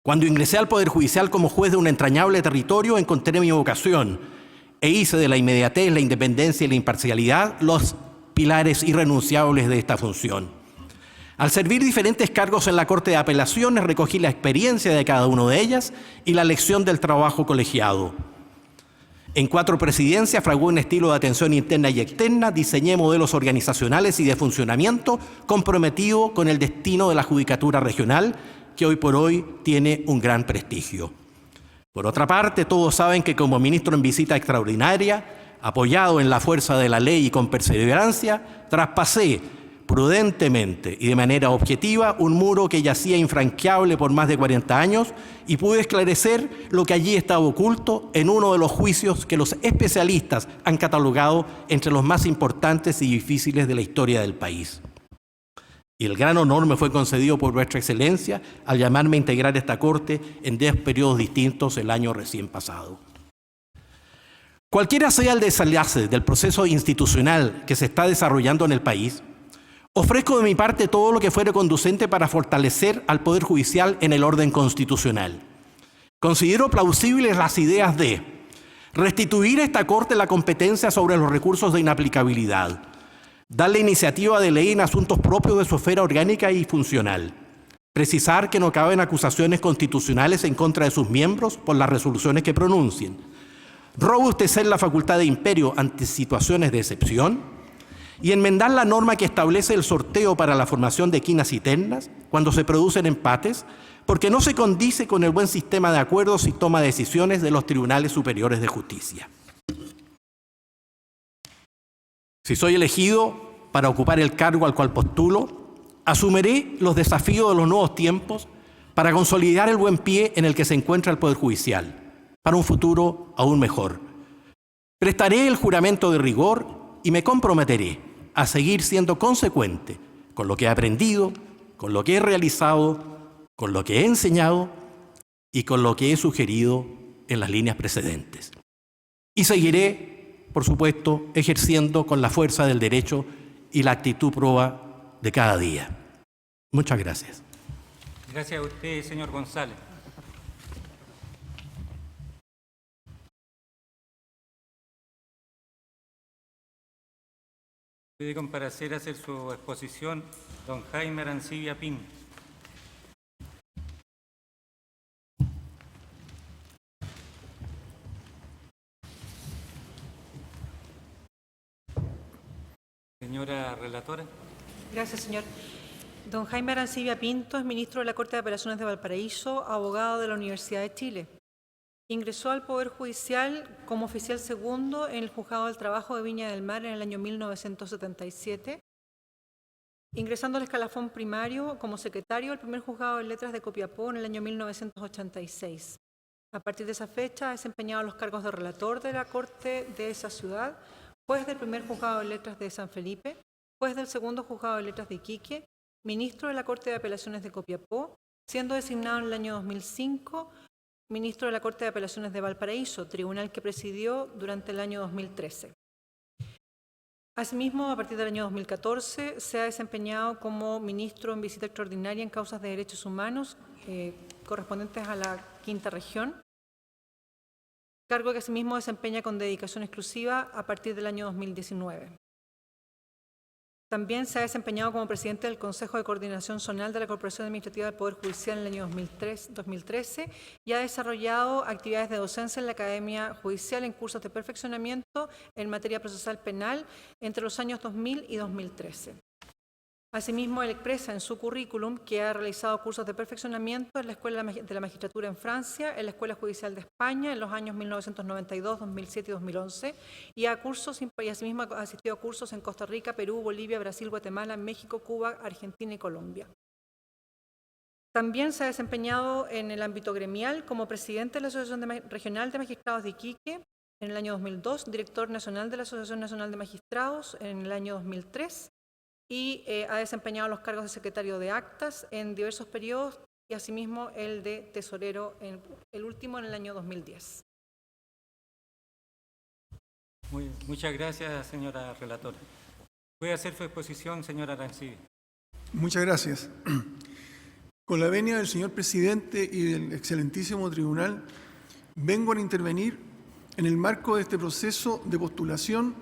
Cuando ingresé al Poder Judicial como juez de un entrañable territorio, encontré mi vocación e hice de la inmediatez, la independencia y la imparcialidad los pilares irrenunciables de esta función. Al servir diferentes cargos en la Corte de Apelaciones, recogí la experiencia de cada una de ellas y la lección del trabajo colegiado. En 4 presidencias fragué un estilo de atención interna y externa, diseñé modelos organizacionales y de funcionamiento comprometido con el destino de la judicatura regional, que hoy por hoy tiene un gran prestigio. Por otra parte, todos saben que como ministro en visita extraordinaria, apoyado en la fuerza de la ley y con perseverancia, traspasé prudentemente y de manera objetiva un muro que yacía infranqueable por más de 40 años y pude esclarecer lo que allí estaba oculto en uno de los juicios que los especialistas han catalogado entre los más importantes y difíciles de la historia del país. Y el gran honor me fue concedido por vuestra excelencia al llamarme a integrar esta corte en 10 periodos distintos el año recién pasado. Cualquiera sea el desenlace del proceso institucional que se está desarrollando en el país, ofrezco de mi parte todo lo que fuere conducente para fortalecer al Poder Judicial en el orden constitucional. Considero plausibles las ideas de restituir a esta Corte la competencia sobre los recursos de inaplicabilidad, darle iniciativa de ley en asuntos propios de su esfera orgánica y funcional, precisar que no caben acusaciones constitucionales en contra de sus miembros por las resoluciones que pronuncien, robustecer la facultad de imperio ante situaciones de excepción, y enmendar la norma que establece el sorteo para la formación de quinas y ternas cuando se producen empates, porque no se condice con el buen sistema de acuerdos y toma de decisiones de los tribunales superiores de justicia. Si soy elegido para ocupar el cargo al cual postulo, asumiré los desafíos de los nuevos tiempos para consolidar el buen pie en el que se encuentra el Poder Judicial, para un futuro aún mejor. Prestaré el juramento de rigor y me comprometeré a seguir siendo consecuente con lo que he aprendido, con lo que he realizado, con lo que he enseñado y con lo que he sugerido en las líneas precedentes. Y seguiré, por supuesto, ejerciendo con la fuerza del derecho y la actitud proba de cada día. Muchas gracias. Gracias a usted, señor González. Puede comparecer a hacer su exposición don Jaime Arancibia Pinto. Señora relatora. Gracias, señor. Don Jaime Arancibia Pinto es ministro de la Corte de Apelaciones de Valparaíso, abogado de la Universidad de Chile. Ingresó al Poder Judicial como oficial segundo en el Juzgado del Trabajo de Viña del Mar en el año 1977, ingresando al escalafón primario como secretario del primer Juzgado de Letras de Copiapó en el año 1986. A partir de esa fecha ha desempeñado los cargos de relator de la Corte de esa ciudad, juez del primer Juzgado de Letras de San Felipe, juez del segundo Juzgado de Letras de Iquique, ministro de la Corte de Apelaciones de Copiapó, siendo designado en el año 2005 ministro de la Corte de Apelaciones de Valparaíso, tribunal que presidió durante el año 2013. Asimismo, a partir del año 2014, se ha desempeñado como ministro en visita extraordinaria en causas de derechos humanos correspondientes a la Quinta Región, cargo que asimismo desempeña con dedicación exclusiva a partir del año 2019. También se ha desempeñado como presidente del Consejo de Coordinación Zonal de la Corporación Administrativa del Poder Judicial en el año 2013 y ha desarrollado actividades de docencia en la Academia Judicial en cursos de perfeccionamiento en materia procesal penal entre los años 2000 y 2013. Asimismo, él expresa en su currículum que ha realizado cursos de perfeccionamiento en la Escuela de la Magistratura en Francia, en la Escuela Judicial de España en los años 1992, 2007 y 2011, y asimismo ha asistido a cursos en Costa Rica, Perú, Bolivia, Brasil, Guatemala, México, Cuba, Argentina y Colombia. También se ha desempeñado en el ámbito gremial como presidente de la Asociación Regional de Magistrados de Iquique, en el año 2002, director nacional de la Asociación Nacional de Magistrados en el año 2003 y ha desempeñado los cargos de secretario de actas en diversos periodos y asimismo el de tesorero, el último en el año 2010. Muchas gracias, señora relatora. Puede hacer su exposición, señora Arancibia. Muchas gracias. Con la venia del señor presidente y del excelentísimo tribunal, vengo a intervenir en el marco de este proceso de postulación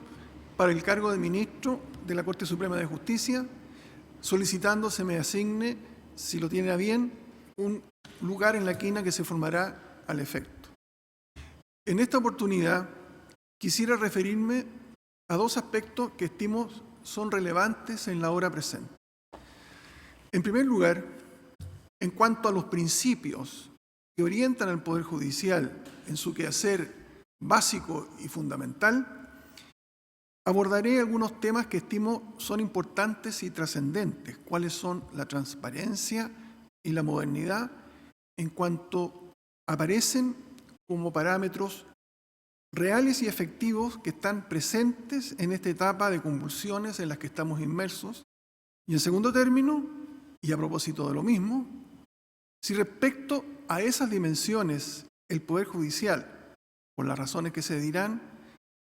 para el cargo de ministro de la Corte Suprema de Justicia, solicitando se me asigne, si lo tiene a bien, un lugar en la quina que se formará al efecto. En esta oportunidad, quisiera referirme a dos aspectos que estimo son relevantes en la hora presente. En primer lugar, en cuanto a los principios que orientan al Poder Judicial en su quehacer básico y fundamental, abordaré algunos temas que estimo son importantes y trascendentes, cuáles son la transparencia y la modernidad en cuanto aparecen como parámetros reales y efectivos que están presentes en esta etapa de convulsiones en las que estamos inmersos. Y en segundo término, y a propósito de lo mismo, si respecto a esas dimensiones el Poder Judicial, por las razones que se dirán,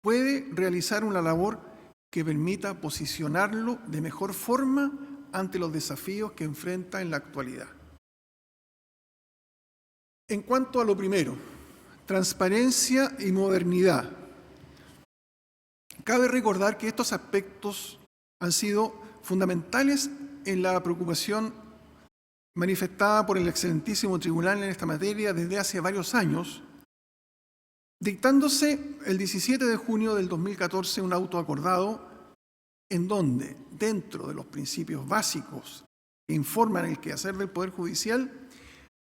puede realizar una labor que permita posicionarlo de mejor forma ante los desafíos que enfrenta en la actualidad. En cuanto a lo primero, transparencia y modernidad, cabe recordar que estos aspectos han sido fundamentales en la preocupación manifestada por el excelentísimo tribunal en esta materia desde hace varios años, dictándose el 17 de junio del 2014 un auto acordado en donde, dentro de los principios básicos que informan el quehacer del Poder Judicial,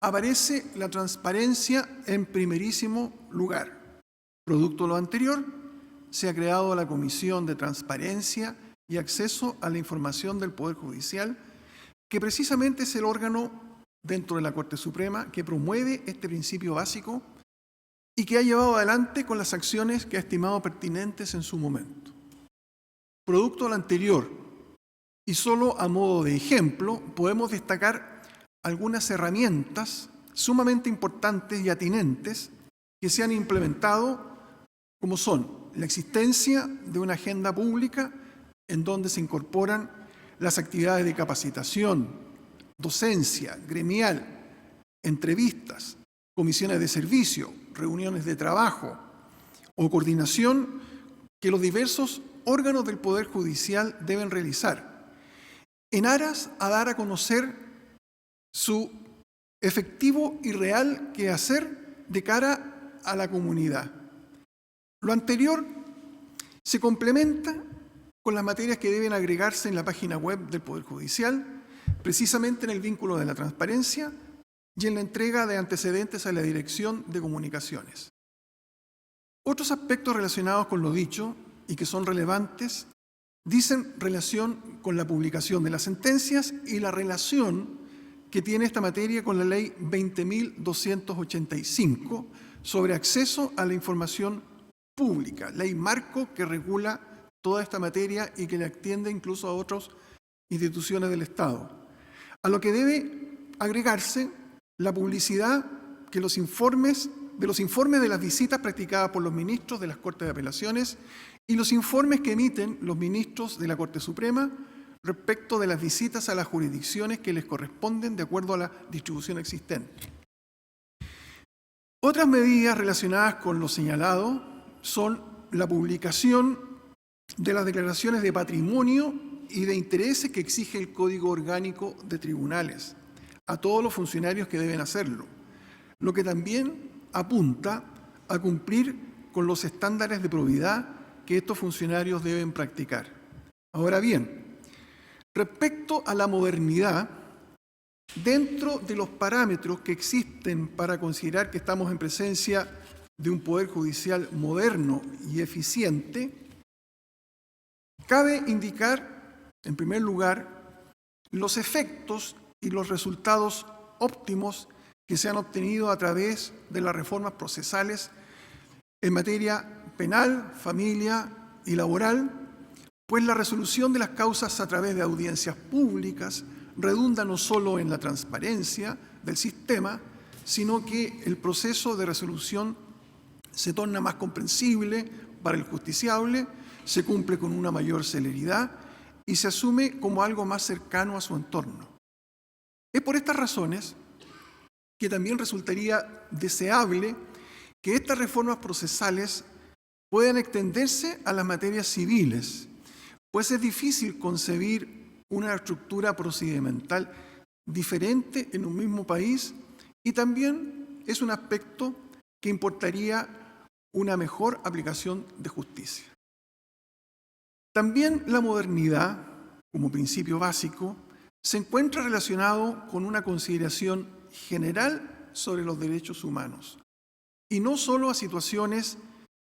aparece la transparencia en primerísimo lugar. Producto de lo anterior, se ha creado la Comisión de Transparencia y Acceso a la Información del Poder Judicial, que precisamente es el órgano dentro de la Corte Suprema que promueve este principio básico y que ha llevado adelante con las acciones que ha estimado pertinentes en su momento. Producto de lo anterior, y solo a modo de ejemplo, podemos destacar algunas herramientas sumamente importantes y atinentes que se han implementado, como son la existencia de una agenda pública en donde se incorporan las actividades de capacitación, docencia, gremial, entrevistas, comisiones de servicio, reuniones de trabajo o coordinación que los diversos órganos del Poder Judicial deben realizar en aras a dar a conocer su efectivo y real quehacer de cara a la comunidad. Lo anterior se complementa con las materias que deben agregarse en la página web del Poder Judicial, precisamente en el vínculo de la transparencia y en la entrega de antecedentes a la Dirección de Comunicaciones. Otros aspectos relacionados con lo dicho y que son relevantes dicen relación con la publicación de las sentencias y la relación que tiene esta materia con la Ley 20.285 sobre acceso a la información pública, ley marco que regula toda esta materia y que le atiende incluso a otras instituciones del Estado. A lo que debe agregarse la publicidad que de los informes de las visitas practicadas por los ministros de las Cortes de Apelaciones y los informes que emiten los ministros de la Corte Suprema respecto de las visitas a las jurisdicciones que les corresponden de acuerdo a la distribución existente. Otras medidas relacionadas con lo señalado son la publicación de las declaraciones de patrimonio y de intereses que exige el Código Orgánico de Tribunales a todos los funcionarios que deben hacerlo, lo que también apunta a cumplir con los estándares de probidad que estos funcionarios deben practicar. Ahora bien, respecto a la modernidad, dentro de los parámetros que existen para considerar que estamos en presencia de un Poder Judicial moderno y eficiente, cabe indicar, en primer lugar, los efectos y los resultados óptimos que se han obtenido a través de las reformas procesales en materia penal, familia y laboral, pues la resolución de las causas a través de audiencias públicas redunda no solo en la transparencia del sistema, sino que el proceso de resolución se torna más comprensible para el justiciable, se cumple con una mayor celeridad y se asume como algo más cercano a su entorno. Es por estas razones que también resultaría deseable que estas reformas procesales puedan extenderse a las materias civiles, pues es difícil concebir una estructura procedimental diferente en un mismo país y también es un aspecto que importaría una mejor aplicación de justicia. También la modernidad, como principio básico, se encuentra relacionado con una consideración general sobre los derechos humanos, y no solo a situaciones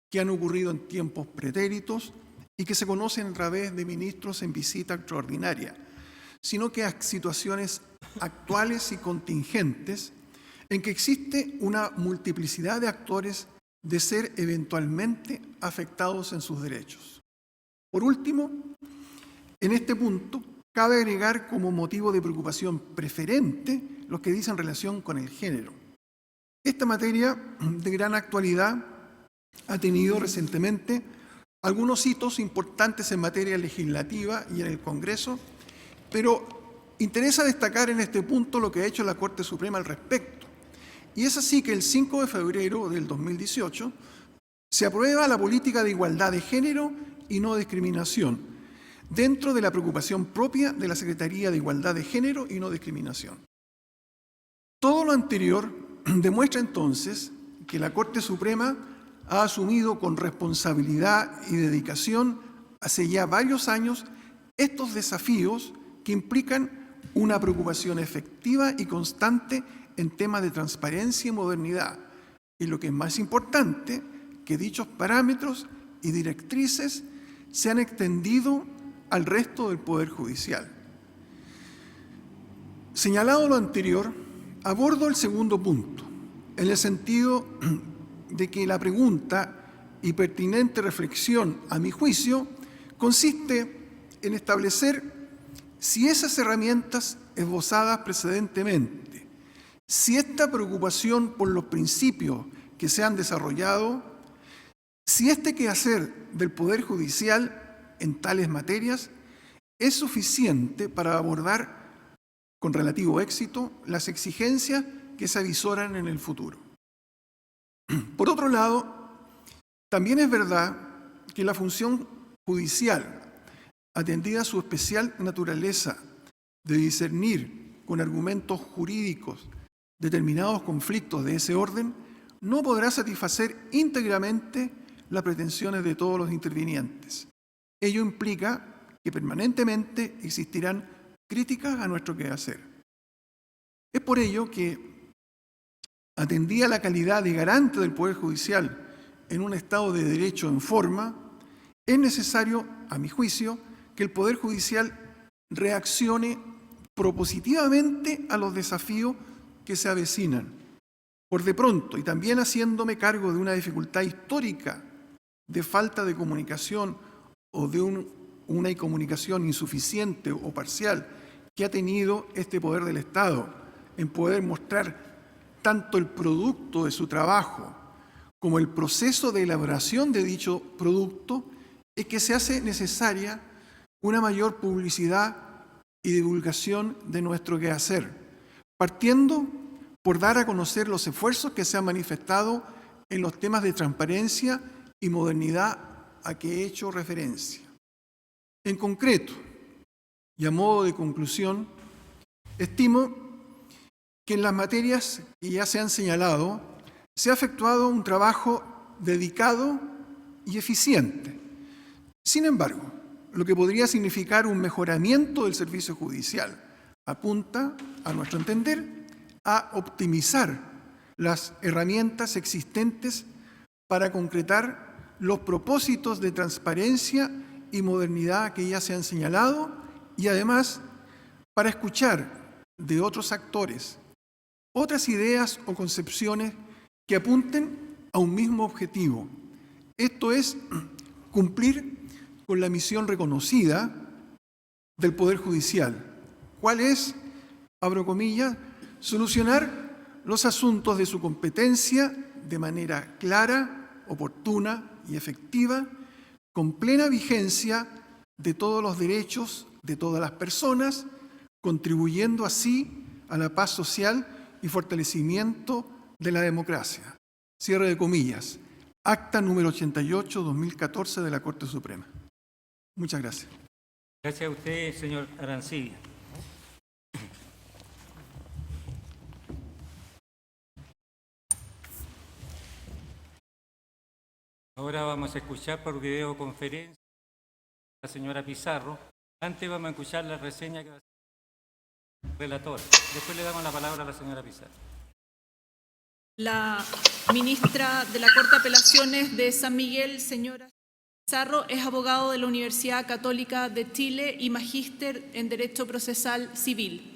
que han ocurrido en tiempos pretéritos y que se conocen a través de ministros en visita extraordinaria, sino que a situaciones actuales y contingentes en que existe una multiplicidad de actores de ser eventualmente afectados en sus derechos. Por último, en este punto, cabe agregar como motivo de preocupación preferente lo que dice en relación con el género. Esta materia de gran actualidad ha tenido recientemente algunos hitos importantes en materia legislativa y en el Congreso, pero interesa destacar en este punto lo que ha hecho la Corte Suprema al respecto. Y es así que el 5 de febrero del 2018 se aprueba la política de igualdad de género y no discriminación, dentro de la preocupación propia de la Secretaría de Igualdad de Género y No Discriminación. Todo lo anterior demuestra entonces que la Corte Suprema ha asumido con responsabilidad y dedicación hace ya varios años estos desafíos que implican una preocupación efectiva y constante en temas de transparencia y modernidad, y lo que es más importante, que dichos parámetros y directrices se han extendido al resto del Poder Judicial. Señalado lo anterior, abordo el segundo punto, en el sentido de que la pregunta y pertinente reflexión, a mi juicio, consiste en establecer si esas herramientas esbozadas precedentemente, si esta preocupación por los principios que se han desarrollado, si este quehacer del Poder Judicial en tales materias es suficiente para abordar con relativo éxito las exigencias que se avisoran en el futuro. Por otro lado, también es verdad que la función judicial, atendida a su especial naturaleza de discernir con argumentos jurídicos determinados conflictos de ese orden, no podrá satisfacer íntegramente las pretensiones de todos los intervinientes. Ello implica que permanentemente existirán críticas a nuestro quehacer. Es por ello que, atendida la calidad de garante del Poder Judicial en un Estado de Derecho en forma, es necesario, a mi juicio, que el Poder Judicial reaccione propositivamente a los desafíos que se avecinan. Por de pronto, y también haciéndome cargo de una dificultad histórica de falta de comunicación o de una comunicación insuficiente o parcial que ha tenido este poder del Estado en poder mostrar tanto el producto de su trabajo como el proceso de elaboración de dicho producto, es que se hace necesaria una mayor publicidad y divulgación de nuestro quehacer, partiendo por dar a conocer los esfuerzos que se han manifestado en los temas de transparencia y modernidad a que he hecho referencia. En concreto, y a modo de conclusión, estimo que en las materias que ya se han señalado, se ha efectuado un trabajo dedicado y eficiente. Sin embargo, lo que podría significar un mejoramiento del servicio judicial apunta, a nuestro entender, a optimizar las herramientas existentes para concretar los propósitos de transparencia y modernidad que ya se han señalado y además para escuchar de otros actores otras ideas o concepciones que apunten a un mismo objetivo, Esto es cumplir con la misión reconocida del Poder Judicial. ¿Cuál es? Abro comillas, solucionar los asuntos de su competencia de manera clara, oportuna y efectiva, con plena vigencia de todos los derechos de todas las personas, contribuyendo así a la paz social y fortalecimiento de la democracia. Cierre de comillas. Acta número 88/2014 de la Corte Suprema. Muchas gracias. Gracias a usted, señor Arancibia. Ahora vamos a escuchar por videoconferencia a la señora Pizarro. Antes vamos a escuchar la reseña que va a hacer el relator. Después le damos la palabra a la señora Pizarro. La ministra de la Corte de Apelaciones de San Miguel, señora Pizarro, es abogado de la Universidad Católica de Chile y magíster en Derecho Procesal Civil.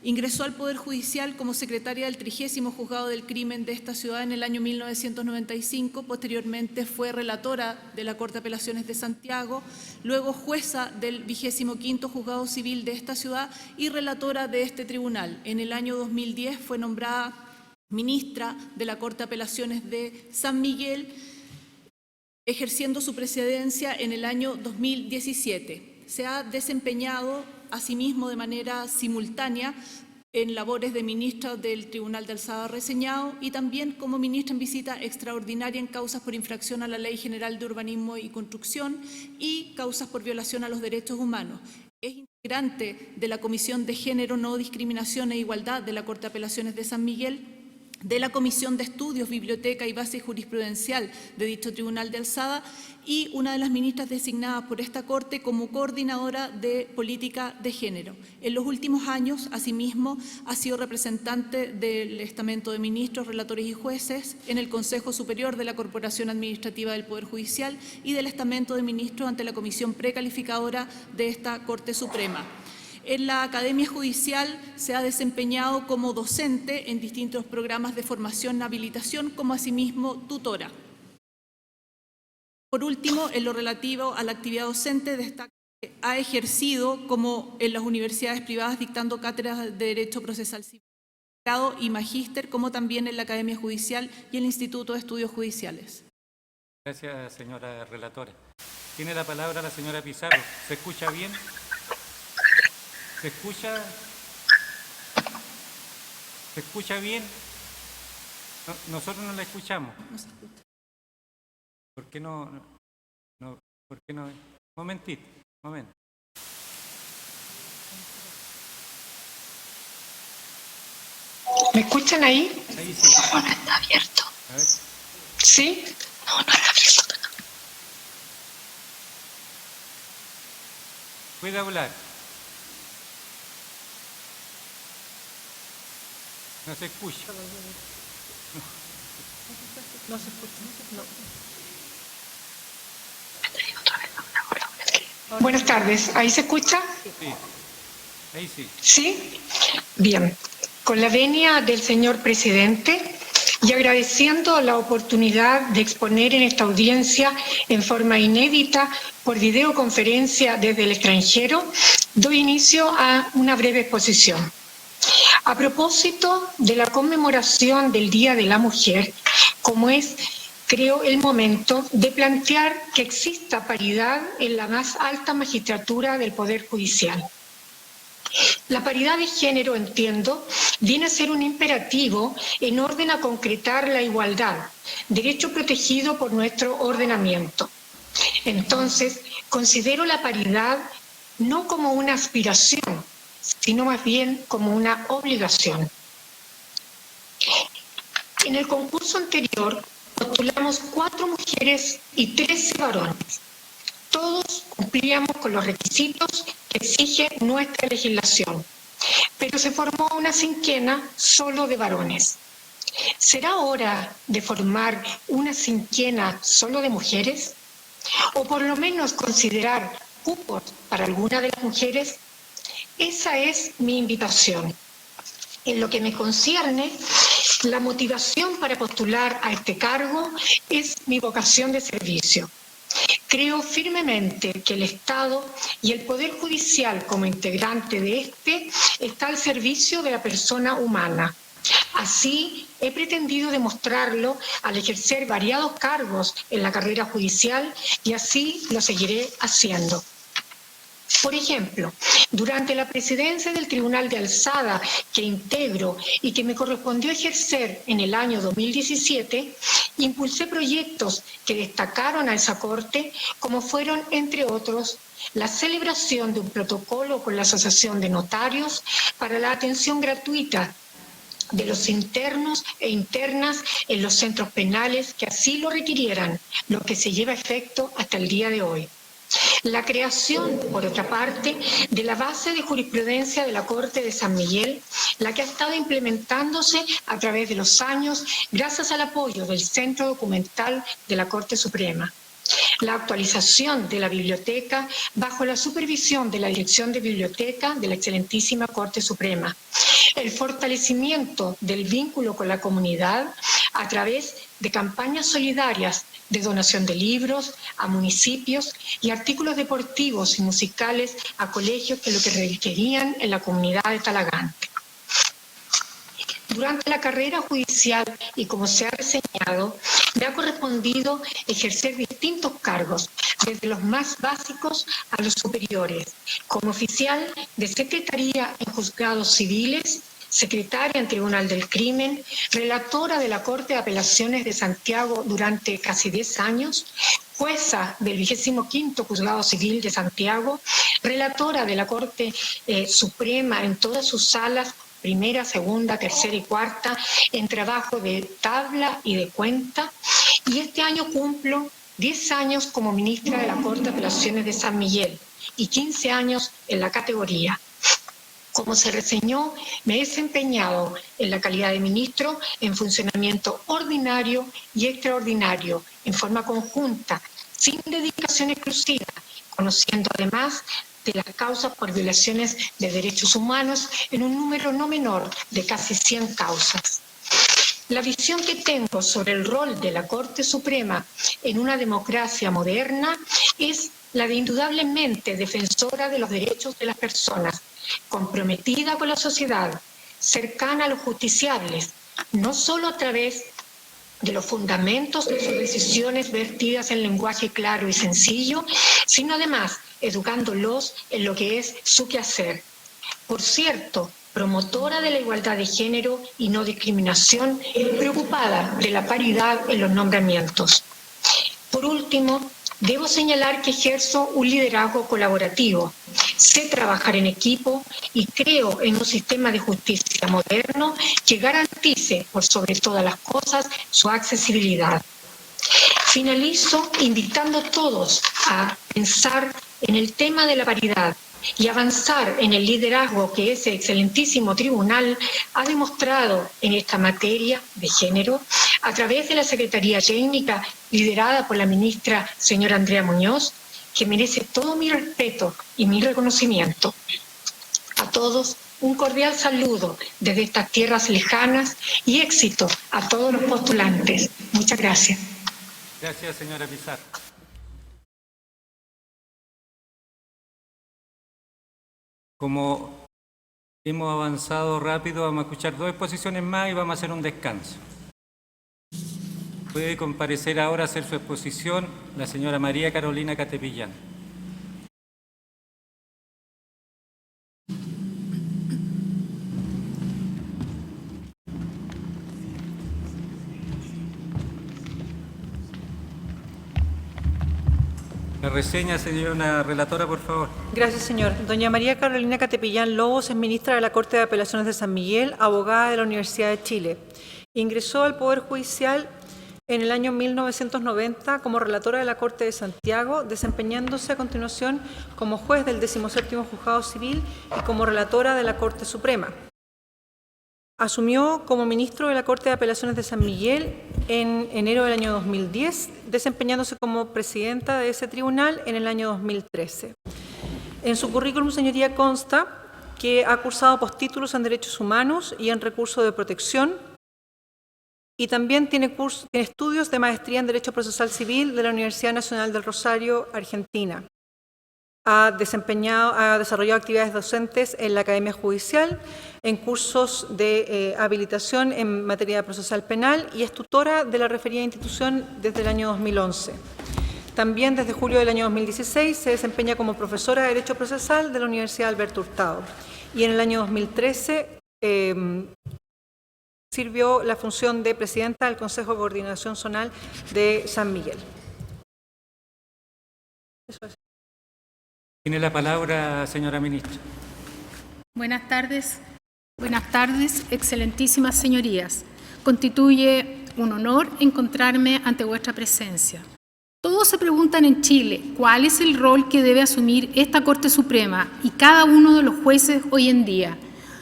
Ingresó al Poder Judicial como secretaria del 30º Juzgado del Crimen de esta ciudad en el año 1995. Posteriormente fue relatora de la Corte de Apelaciones de Santiago, luego jueza del 25º Juzgado Civil de esta ciudad y relatora de este tribunal. En el año 2010 fue nombrada ministra de la Corte de Apelaciones de San Miguel, ejerciendo su presidencia en el año 2017. Se ha desempeñado asimismo de manera simultánea en labores de ministra del Tribunal de Alzada reseñado y también como ministra en visita extraordinaria en causas por infracción a la Ley General de Urbanismo y Construcción y causas por violación a los derechos humanos. Es integrante de la Comisión de Género, No Discriminación e Igualdad de la Corte de Apelaciones de San Miguel, de la Comisión de Estudios, Biblioteca y Base Jurisprudencial de dicho Tribunal de Alzada y una de las ministras designadas por esta Corte como coordinadora de política de género. En los últimos años, asimismo, ha sido representante del estamento de ministros, relatores y jueces en el Consejo Superior de la Corporación Administrativa del Poder Judicial y del estamento de ministros ante la Comisión Precalificadora de esta Corte Suprema. En la Academia Judicial se ha desempeñado como docente en distintos programas de formación y habilitación, como asimismo tutora. Por último, en lo relativo a la actividad docente, destaca que ha ejercido como en las universidades privadas dictando cátedras de Derecho Procesal Civil, grado y magíster, como también en la Academia Judicial y el Instituto de Estudios Judiciales. Gracias, señora relatora. Tiene la palabra la señora Pizarro. ¿Se escucha bien? ¿Se escucha? ¿Se escucha bien? No, nosotros no la escuchamos. No se escucha. ¿Por qué no? ¿Por qué no? Momentito, momento. ¿Me escuchan ahí? Ahí sí. No, no está abierto. A ver. ¿Sí? No, no está abierto. Puede hablar. No se escucha. No se escucha. No. Buenas tardes. ¿Ahí se escucha? Sí. Ahí sí. ¿Sí? Bien. Con la venia del señor presidente y agradeciendo la oportunidad de exponer en esta audiencia en forma inédita por videoconferencia desde el extranjero, doy inicio a una breve exposición. A propósito de la conmemoración del Día de la Mujer, como es, creo, el momento de plantear que exista paridad en la más alta magistratura del Poder Judicial. La paridad de género, entiendo, viene a ser un imperativo en orden a concretar la igualdad, derecho protegido por nuestro ordenamiento. Entonces, considero la paridad no como una aspiración, sino más bien como una obligación. En el concurso anterior postulamos 4 mujeres y 13 varones. Todos cumplíamos con los requisitos que exige nuestra legislación, pero se formó una cinquena solo de varones. ¿Será hora de formar una cinquena solo de mujeres? ¿O por lo menos considerar cupos para alguna de las mujeres? Esa es mi invitación. En lo que me concierne, La motivación para postular a este cargo es mi vocación de servicio. Creo firmemente que el Estado y el Poder Judicial como integrante de este está al servicio de la persona humana. Así, he pretendido demostrarlo al ejercer variados cargos en la carrera judicial y así lo seguiré haciendo. Por ejemplo, durante la presidencia del Tribunal de Alzada que integro y que me correspondió ejercer en el año 2017, impulsé proyectos que destacaron a esa Corte, como fueron, entre otros, la celebración de un protocolo con la Asociación de Notarios para la atención gratuita de los internos e internas en los centros penales que así lo requirieran, lo que se lleva a efecto hasta el día de hoy. La creación, por otra parte, de la base de jurisprudencia de la Corte de San Miguel, la que ha estado implementándose a través de los años gracias al apoyo del Centro Documental de la Corte Suprema. La actualización de la biblioteca bajo la supervisión de la Dirección de Biblioteca de la excelentísima Corte Suprema. El fortalecimiento del vínculo con la comunidad a través de campañas solidarias de donación de libros a municipios y artículos deportivos y musicales a colegios que lo que requerían en la comunidad de Talagante. Durante la carrera judicial y como se ha reseñado, me ha correspondido ejercer distintos cargos, desde los más básicos a los superiores, como oficial de secretaría en juzgados civiles, secretaria en Tribunal del Crimen, relatora de la Corte de Apelaciones de Santiago durante casi 10 años, jueza del 25º Juzgado Civil de Santiago, relatora de la Corte Suprema en todas sus salas, primera, segunda, tercera y cuarta, en trabajo de tabla y de cuenta, y este año cumplo 10 años como ministra de la Corte de Apelaciones de San Miguel y 15 años en la categoría. Como se reseñó, me he desempeñado en la calidad de ministro en funcionamiento ordinario y extraordinario, en forma conjunta, sin dedicación exclusiva, conociendo además de las causas por violaciones de derechos humanos en un número no menor de casi 100 causas. La visión que tengo sobre el rol de la Corte Suprema en una democracia moderna es la de indudablemente defensora de los derechos de las personas, comprometida con la sociedad, cercana a los justiciables, no solo a través de los fundamentos de sus decisiones vertidas en lenguaje claro y sencillo, sino además educándolos en lo que es su quehacer. Por cierto, promotora de la igualdad de género y no discriminación, preocupada de la paridad en los nombramientos. Por último, debo señalar que ejerzo un liderazgo colaborativo, sé trabajar en equipo y creo en un sistema de justicia moderno que garantice, por sobre todas las cosas, su accesibilidad. Finalizo invitando a todos a pensar en el tema de la paridad y avanzar en el liderazgo que ese excelentísimo tribunal ha demostrado en esta materia de género a través de la Secretaría Técnica liderada por la ministra señora Andrea Muñoz, que merece todo mi respeto y mi reconocimiento. A todos, un cordial saludo desde estas tierras lejanas y éxito a todos los postulantes. Muchas gracias. Gracias, señora Pizarro. Como hemos avanzado rápido, vamos a escuchar 2 exposiciones más y vamos a hacer un descanso. Puede comparecer ahora a hacer su exposición la señora María Carolina Catepillán. La reseña, señora relatora, por favor. Gracias, señor. Doña María Carolina Catepillán Lobos es ministra de la Corte de Apelaciones de San Miguel, abogada de la Universidad de Chile. Ingresó al Poder Judicial en el año 1990 como relatora de la Corte de Santiago, desempeñándose a continuación como juez del 17º Juzgado Civil y como relatora de la Corte Suprema. Asumió como ministro de la Corte de Apelaciones de San Miguel en enero del año 2010, desempeñándose como presidenta de ese tribunal en el año 2013. En su currículum, señoría, consta que ha cursado postítulos en Derechos Humanos y en Recurso de Protección, y también tiene estudios de maestría en Derecho Procesal Civil de la Universidad Nacional del Rosario, Argentina. Ha desarrollado actividades docentes en la Academia Judicial, en cursos de habilitación en materia procesal penal y es tutora de la referida institución desde el año 2011. También desde julio del año 2016 se desempeña como profesora de Derecho Procesal de la Universidad Alberto Hurtado y en el año 2013 sirvió la función de presidenta del Consejo de Coordinación Zonal de San Miguel. Eso es. Tiene la palabra, señora ministra. Buenas tardes, excelentísimas señorías. Constituye un honor encontrarme ante vuestra presencia. Todos se preguntan en Chile cuál es el rol que debe asumir esta Corte Suprema y cada uno de los jueces hoy en día,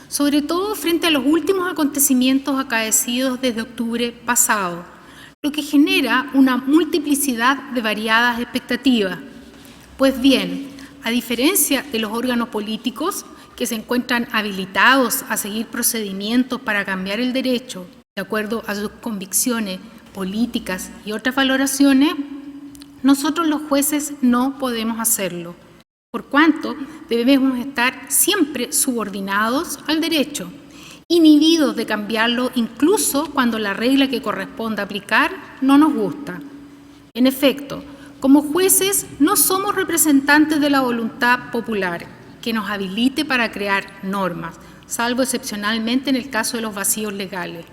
sobre todo frente a los últimos acontecimientos acaecidos desde octubre pasado, lo que genera una multiplicidad de variadas expectativas. Pues bien, a diferencia de los órganos políticos que se encuentran habilitados a seguir procedimientos para cambiar el derecho de acuerdo a sus convicciones políticas y otras valoraciones, nosotros los jueces no podemos hacerlo, por cuanto debemos estar siempre subordinados al derecho, inhibidos de cambiarlo incluso cuando la regla que corresponde aplicar no nos gusta. En efecto, como jueces no somos representantes de la voluntad popular que nos habilite para crear normas, salvo excepcionalmente en el caso de los vacíos legales.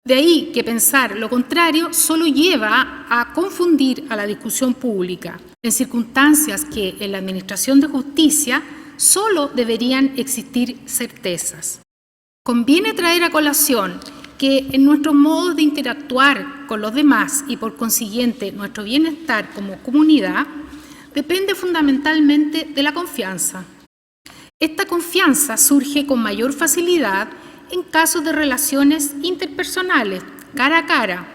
De ahí que pensar lo contrario solo lleva a confundir a la discusión pública en circunstancias que en la administración de justicia solo deberían existir certezas. Conviene traer a colación que en nuestros modos de interactuar con los demás y por consiguiente nuestro bienestar como comunidad depende fundamentalmente de la confianza. Esta confianza surge con mayor facilidad en casos de relaciones interpersonales, cara a cara,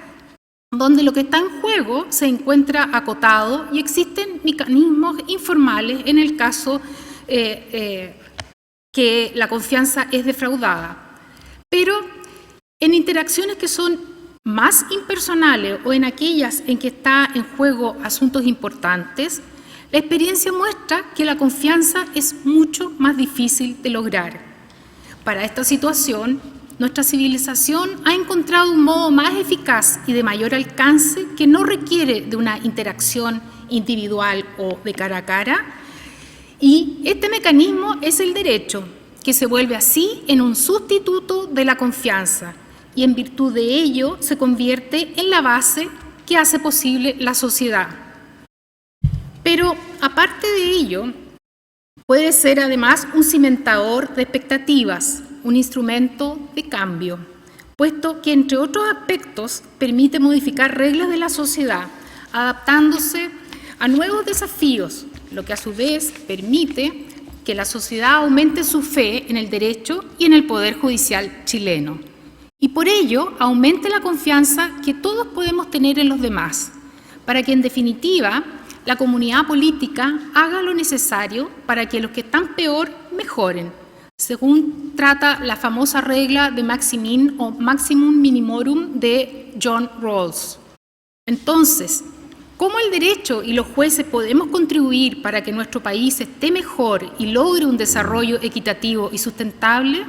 donde lo que está en juego se encuentra acotado y existen mecanismos informales en el caso que la confianza es defraudada. Pero en interacciones que son más impersonales o en aquellas en que está en juego asuntos importantes, la experiencia muestra que la confianza es mucho más difícil de lograr. Para esta situación, nuestra civilización ha encontrado un modo más eficaz y de mayor alcance que no requiere de una interacción individual o de cara a cara, y este mecanismo es el derecho, que se vuelve así en un sustituto de la confianza, y en virtud de ello se convierte en la base que hace posible la sociedad. Pero aparte de ello, puede ser además un cimentador de expectativas, un instrumento de cambio, puesto que entre otros aspectos permite modificar reglas de la sociedad, adaptándose a nuevos desafíos, lo que a su vez permite que la sociedad aumente su fe en el derecho y en el Poder Judicial chileno. Y por ello aumente la confianza que todos podemos tener en los demás, para que en definitiva la comunidad política haga lo necesario para que los que están peor mejoren, según trata la famosa regla de maximin o maximum minimorum de John Rawls. Entonces, ¿cómo el derecho y los jueces podemos contribuir para que nuestro país esté mejor y logre un desarrollo equitativo y sustentable?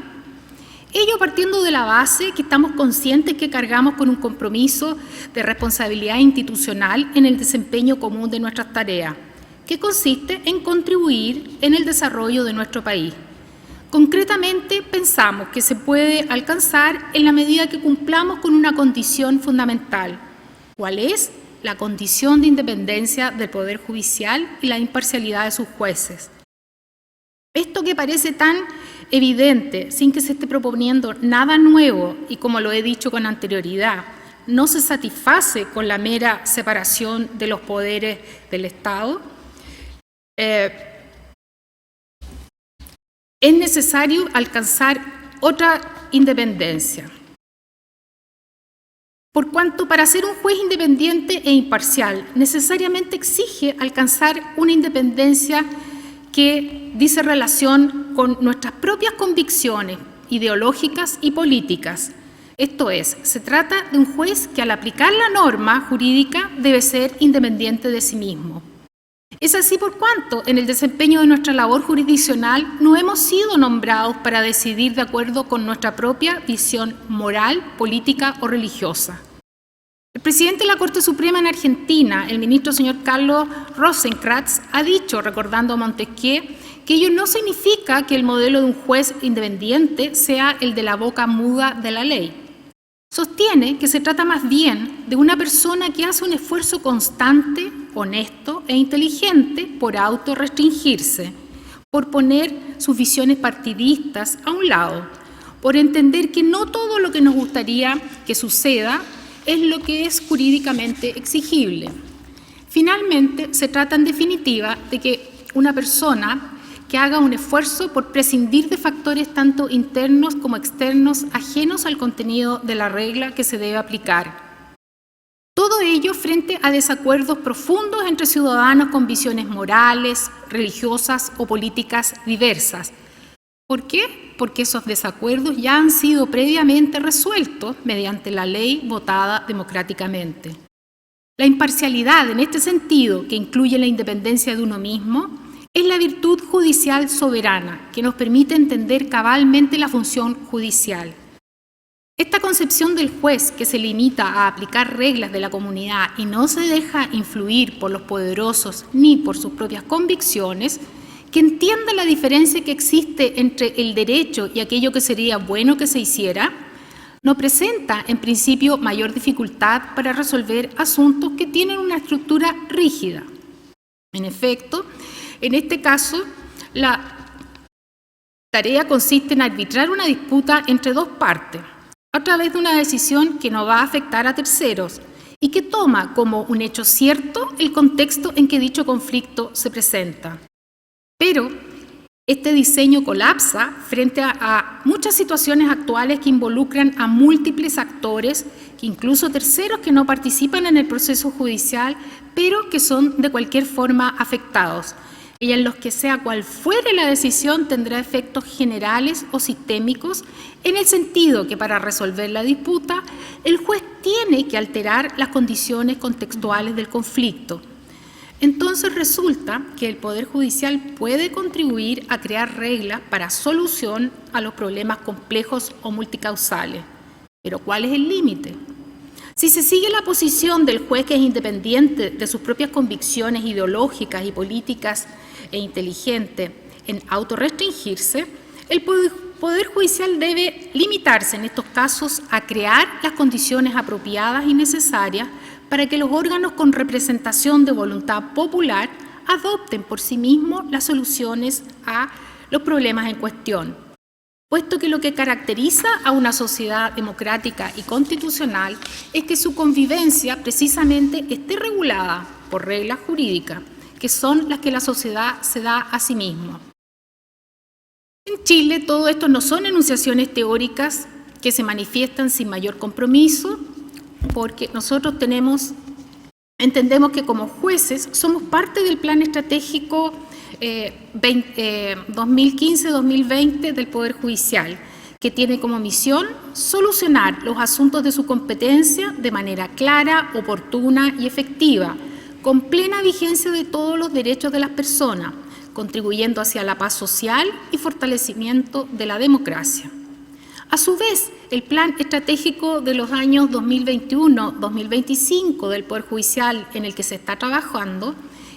Ello partiendo de la base que estamos conscientes que cargamos con un compromiso de responsabilidad institucional en el desempeño común de nuestras tareas, que consiste en contribuir en el desarrollo de nuestro país. Concretamente, pensamos que se puede alcanzar en la medida que cumplamos con una condición fundamental. ¿Cuál es? La condición de independencia del Poder Judicial y la imparcialidad de sus jueces. Esto que parece tan evidente, sin que se esté proponiendo nada nuevo, y como lo he dicho con anterioridad, no se satisface con la mera separación de los poderes del Estado, es necesario alcanzar otra independencia. Por cuanto para ser un juez independiente e imparcial necesariamente exige alcanzar una independencia que dice relación con nuestras propias convicciones ideológicas y políticas. Esto es, se trata de un juez que al aplicar la norma jurídica debe ser independiente de sí mismo. Es así por cuanto en el desempeño de nuestra labor jurisdiccional no hemos sido nombrados para decidir de acuerdo con nuestra propia visión moral, política o religiosa. El presidente de la Corte Suprema en Argentina, el ministro señor Carlos Rosenkrantz, ha dicho, recordando a Montesquieu, que ello no significa que el modelo de un juez independiente sea el de la boca muda de la ley. Sostiene que se trata más bien de una persona que hace un esfuerzo constante, honesto e inteligente por autorrestringirse, por poner sus visiones partidistas a un lado, por entender que no todo lo que nos gustaría que suceda es lo que es jurídicamente exigible. Finalmente, se trata en definitiva de que una persona que haga un esfuerzo por prescindir de factores tanto internos como externos ajenos al contenido de la regla que se debe aplicar. Todo ello frente a desacuerdos profundos entre ciudadanos con visiones morales, religiosas o políticas diversas. ¿Por qué? Porque esos desacuerdos ya han sido previamente resueltos mediante la ley votada democráticamente. La imparcialidad en este sentido, que incluye la independencia de uno mismo, es la virtud judicial soberana que nos permite entender cabalmente la función judicial. Esta concepción del juez que se limita a aplicar reglas de la comunidad y no se deja influir por los poderosos ni por sus propias convicciones, que entienda la diferencia que existe entre el derecho y aquello que sería bueno que se hiciera, no presenta en principio mayor dificultad para resolver asuntos que tienen una estructura rígida. En efecto, en este caso, la tarea consiste en arbitrar una disputa entre dos partes, a través de una decisión que no va a afectar a terceros y que toma como un hecho cierto el contexto en que dicho conflicto se presenta. Pero este diseño colapsa frente a muchas situaciones actuales que involucran a múltiples actores, que incluso terceros que no participan en el proceso judicial, pero que son de cualquier forma afectados, y en los que sea cual fuere la decisión tendrá efectos generales o sistémicos, en el sentido que para resolver la disputa, el juez tiene que alterar las condiciones contextuales del conflicto. Entonces resulta que el Poder Judicial puede contribuir a crear reglas para solución a los problemas complejos o multicausales. Pero ¿cuál es el límite? Si se sigue la posición del juez que es independiente de sus propias convicciones ideológicas y políticas e inteligente en autorrestringirse, el Poder Judicial debe limitarse en estos casos a crear las condiciones apropiadas y necesarias para que los órganos con representación de voluntad popular adopten por sí mismos las soluciones a los problemas en cuestión, puesto que lo que caracteriza a una sociedad democrática y constitucional es que su convivencia precisamente esté regulada por reglas jurídicas, que son las que la sociedad se da a sí misma. En Chile, todo esto no son enunciaciones teóricas que se manifiestan sin mayor compromiso, porque nosotros entendemos que como jueces somos parte del plan estratégico 2015-2020 del Poder Judicial, que tiene como misión solucionar los asuntos de su competencia de manera clara, oportuna y efectiva, con plena vigencia de todos los derechos de las personas, contribuyendo hacia la paz social y fortalecimiento de la democracia. A su vez, el plan estratégico de los años 2021-2025 del Poder Judicial en el que se está trabajando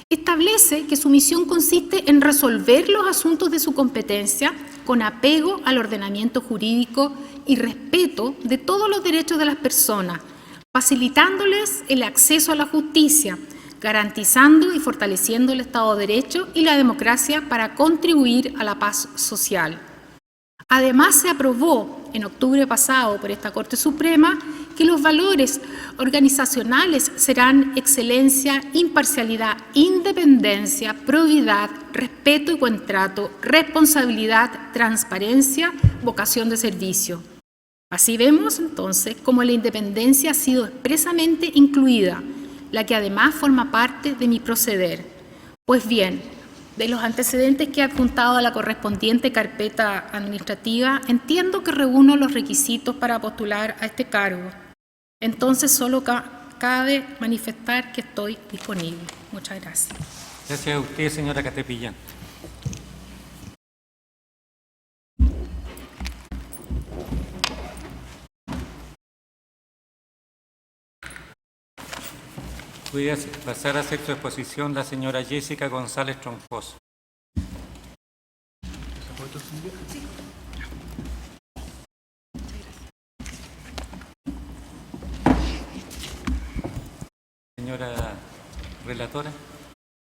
establece que su misión consiste en resolver los asuntos de su competencia con apego al ordenamiento jurídico y respeto de todos los derechos de las personas, facilitándoles el acceso a la justicia, garantizando y fortaleciendo el Estado de Derecho y la democracia para contribuir a la paz social. Además, se aprobó en octubre pasado por esta Corte Suprema que los valores organizacionales serán excelencia, imparcialidad, independencia, probidad, respeto y buen trato, responsabilidad, transparencia, vocación de servicio. Así vemos entonces cómo la independencia ha sido expresamente incluida, la que además forma parte de mi proceder. Pues bien, de los antecedentes que he adjuntado a la correspondiente carpeta administrativa, entiendo que reúno los requisitos para postular a este cargo. Entonces, solo cabe manifestar que estoy disponible. Muchas gracias. Gracias a usted, señora Catepillán. Puede pasar a hacer su exposición la señora Jessica González Troncoso. Señora relatora.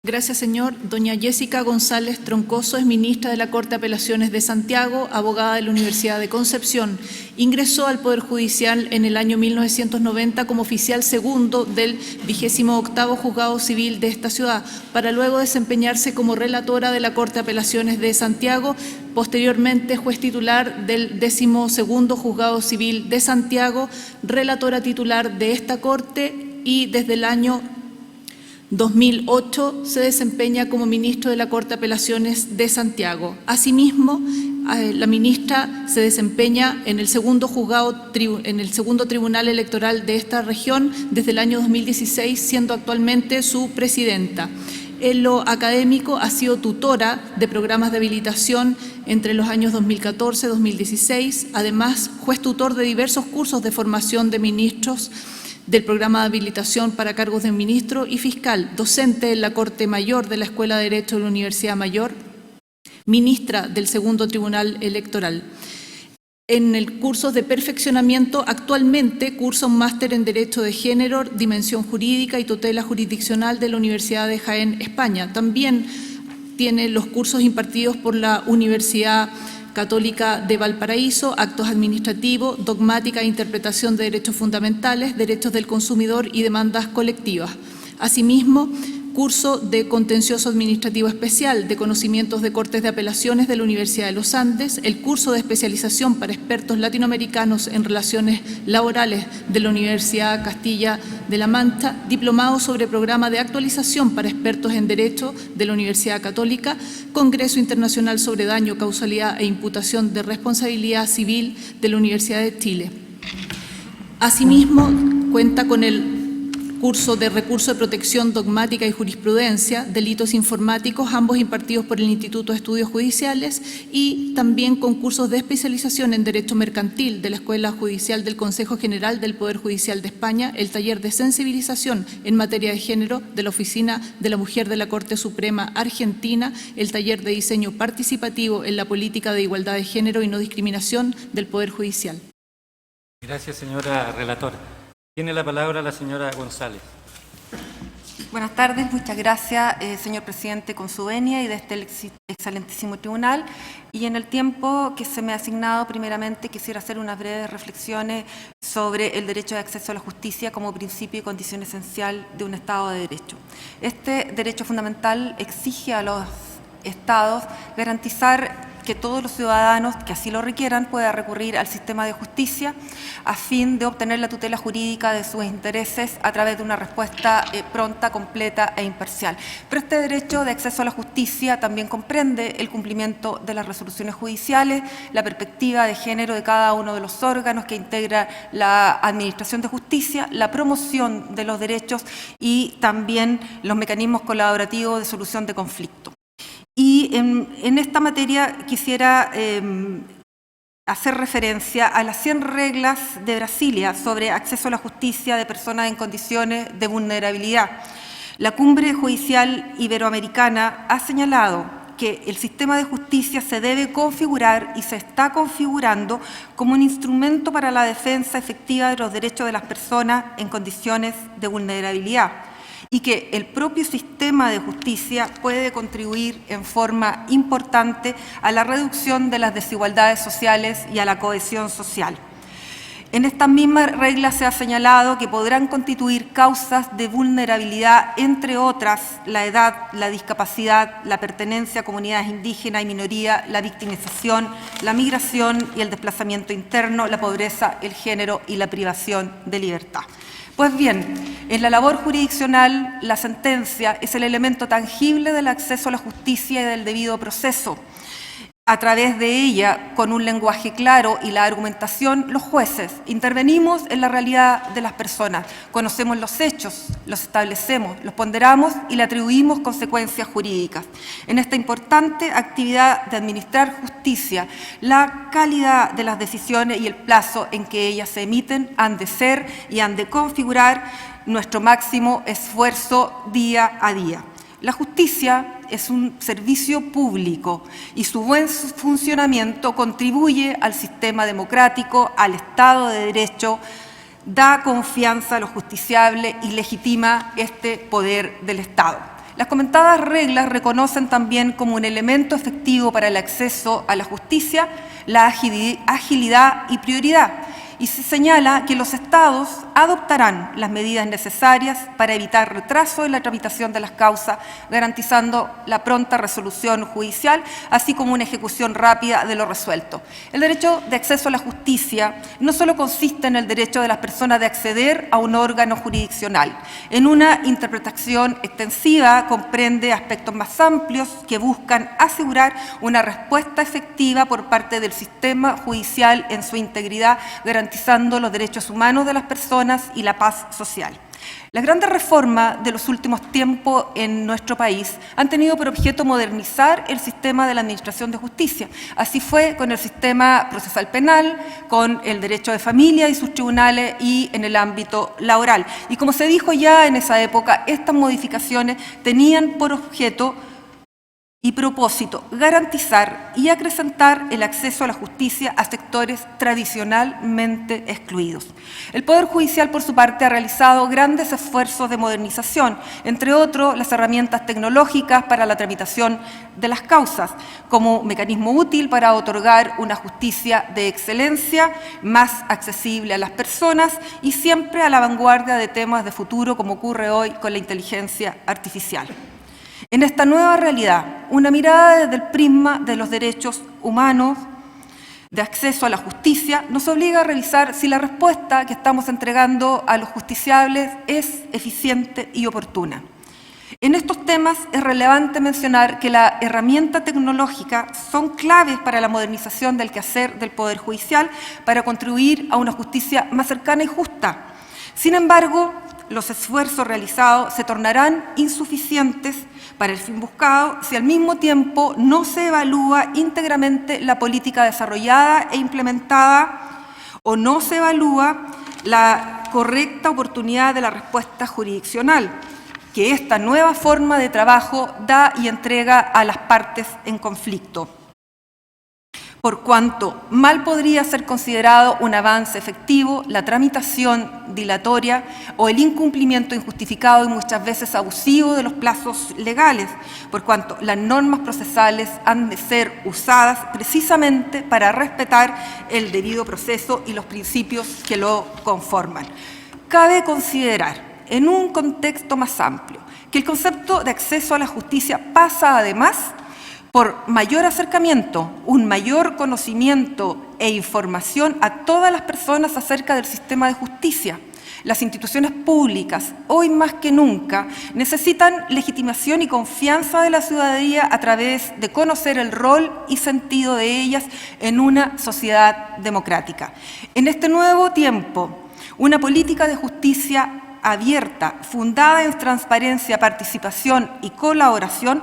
Gracias, señor. Doña Jessica González Troncoso es ministra de la Corte de Apelaciones de Santiago, abogada de la Universidad de Concepción. Ingresó al Poder Judicial en el año 1990 como oficial segundo del 28º Juzgado Civil de esta ciudad, para luego desempeñarse como relatora de la Corte de Apelaciones de Santiago, posteriormente juez titular del 12º Juzgado Civil de Santiago, relatora titular de esta Corte y desde el año 2008 se desempeña como ministro de la Corte de Apelaciones de Santiago. Asimismo, la ministra se desempeña en el segundo Tribunal Electoral de esta región desde el año 2016, siendo actualmente su presidenta. En lo académico ha sido tutora de programas de habilitación entre los años 2014 y 2016, además juez tutor de diversos cursos de formación de ministros del programa de habilitación para cargos de ministro y fiscal, docente en la Corte Mayor de la Escuela de Derecho de la Universidad Mayor, ministra del Segundo Tribunal Electoral. En el curso de perfeccionamiento, actualmente cursa un máster en Derecho de Género, Dimensión Jurídica y Tutela Jurisdiccional de la Universidad de Jaén, España. También tiene los cursos impartidos por la Universidad Católica de Valparaíso, actos administrativos, dogmática e interpretación de derechos fundamentales, derechos del consumidor y demandas colectivas. Asimismo, curso de contencioso administrativo especial de conocimientos de Cortes de Apelaciones de la Universidad de los Andes, el curso de especialización para expertos latinoamericanos en relaciones laborales de la Universidad Castilla de la Mancha, diplomado sobre programa de actualización para expertos en Derecho de la Universidad Católica, Congreso Internacional sobre Daño, Causalidad e Imputación de Responsabilidad Civil de la Universidad de Chile. Asimismo, cuenta con el curso de recurso de protección dogmática y jurisprudencia, delitos informáticos, ambos impartidos por el Instituto de Estudios Judiciales, y también con cursos de especialización en Derecho Mercantil de la Escuela Judicial del Consejo General del Poder Judicial de España, el taller de sensibilización en materia de género de la Oficina de la Mujer de la Corte Suprema Argentina, el taller de diseño participativo en la política de igualdad de género y no discriminación del Poder Judicial. Gracias, señora relatora. Tiene la palabra la señora González. Buenas tardes, muchas gracias, señor presidente, con su venia y de este excelentísimo tribunal. Y en el tiempo que se me ha asignado, primeramente quisiera hacer unas breves reflexiones sobre el derecho de acceso a la justicia como principio y condición esencial de un Estado de Derecho. Este derecho fundamental exige a los Estados garantizar que todos los ciudadanos que así lo requieran puedan recurrir al sistema de justicia a fin de obtener la tutela jurídica de sus intereses a través de una respuesta pronta, completa e imparcial. Pero este derecho de acceso a la justicia también comprende el cumplimiento de las resoluciones judiciales, la perspectiva de género de cada uno de los órganos que integra la Administración de Justicia, la promoción de los derechos y también los mecanismos colaborativos de solución de conflictos. Y en esta materia quisiera hacer referencia a las 100 reglas de Brasilia sobre acceso a la justicia de personas en condiciones de vulnerabilidad. La Cumbre Judicial Iberoamericana ha señalado que el sistema de justicia se debe configurar y se está configurando como un instrumento para la defensa efectiva de los derechos de las personas en condiciones de vulnerabilidad, y que el propio sistema de justicia puede contribuir en forma importante a la reducción de las desigualdades sociales y a la cohesión social. En estas mismas reglas se ha señalado que podrán constituir causas de vulnerabilidad, entre otras, la edad, la discapacidad, la pertenencia a comunidades indígenas y minoría, la victimización, la migración y el desplazamiento interno, la pobreza, el género y la privación de libertad. Pues bien, en la labor jurisdiccional, la sentencia es el elemento tangible del acceso a la justicia y del debido proceso. A través de ella, con un lenguaje claro y la argumentación, los jueces intervenimos en la realidad de las personas, conocemos los hechos, los establecemos, los ponderamos y le atribuimos consecuencias jurídicas. En esta importante actividad de administrar justicia, la calidad de las decisiones y el plazo en que ellas se emiten han de ser y han de configurar nuestro máximo esfuerzo día a día. La justicia es un servicio público y su buen funcionamiento contribuye al sistema democrático, al Estado de Derecho, da confianza a lo justiciable y legitima este poder del Estado. Las comentadas reglas reconocen también como un elemento efectivo para el acceso a la justicia la agilidad y prioridad, y se señala que los Estados adoptarán las medidas necesarias para evitar retraso en la tramitación de las causas, garantizando la pronta resolución judicial, así como una ejecución rápida de lo resuelto. El derecho de acceso a la justicia no solo consiste en el derecho de las personas de acceder a un órgano jurisdiccional. En una interpretación extensiva comprende aspectos más amplios que buscan asegurar una respuesta efectiva por parte del sistema judicial en su integridad, garantizando los derechos humanos de las personas y la paz social. Las grandes reformas de los últimos tiempos en nuestro país han tenido por objeto modernizar el sistema de la administración de justicia. Así fue con el sistema procesal penal, con el derecho de familia y sus tribunales y en el ámbito laboral. Y como se dijo ya en esa época, estas modificaciones tenían por objeto y propósito garantizar y acrecentar el acceso a la justicia a sectores tradicionalmente excluidos. El Poder Judicial, por su parte, ha realizado grandes esfuerzos de modernización, entre otros las herramientas tecnológicas para la tramitación de las causas, como mecanismo útil para otorgar una justicia de excelencia más accesible a las personas y siempre a la vanguardia de temas de futuro, como ocurre hoy con la inteligencia artificial. En esta nueva realidad, una mirada desde el prisma de los derechos humanos, de acceso a la justicia, nos obliga a revisar si la respuesta que estamos entregando a los justiciables es eficiente y oportuna. En estos temas es relevante mencionar que las herramientas tecnológicas son claves para la modernización del quehacer del Poder Judicial para contribuir a una justicia más cercana y justa. Sin embargo, los esfuerzos realizados se tornarán insuficientes para el fin buscado si al mismo tiempo no se evalúa íntegramente la política desarrollada e implementada o no se evalúa la correcta oportunidad de la respuesta jurisdiccional que esta nueva forma de trabajo da y entrega a las partes en conflicto. Por cuanto mal podría ser considerado un avance efectivo la tramitación dilatoria o el incumplimiento injustificado y muchas veces abusivo de los plazos legales, por cuanto las normas procesales han de ser usadas precisamente para respetar el debido proceso y los principios que lo conforman. Cabe considerar, en un contexto más amplio, que el concepto de acceso a la justicia pasa además por mayor acercamiento, un mayor conocimiento e información a todas las personas acerca del sistema de justicia. Las instituciones públicas, hoy más que nunca, necesitan legitimación y confianza de la ciudadanía a través de conocer el rol y sentido de ellas en una sociedad democrática. En este nuevo tiempo, una política de justicia abierta, fundada en transparencia, participación y colaboración,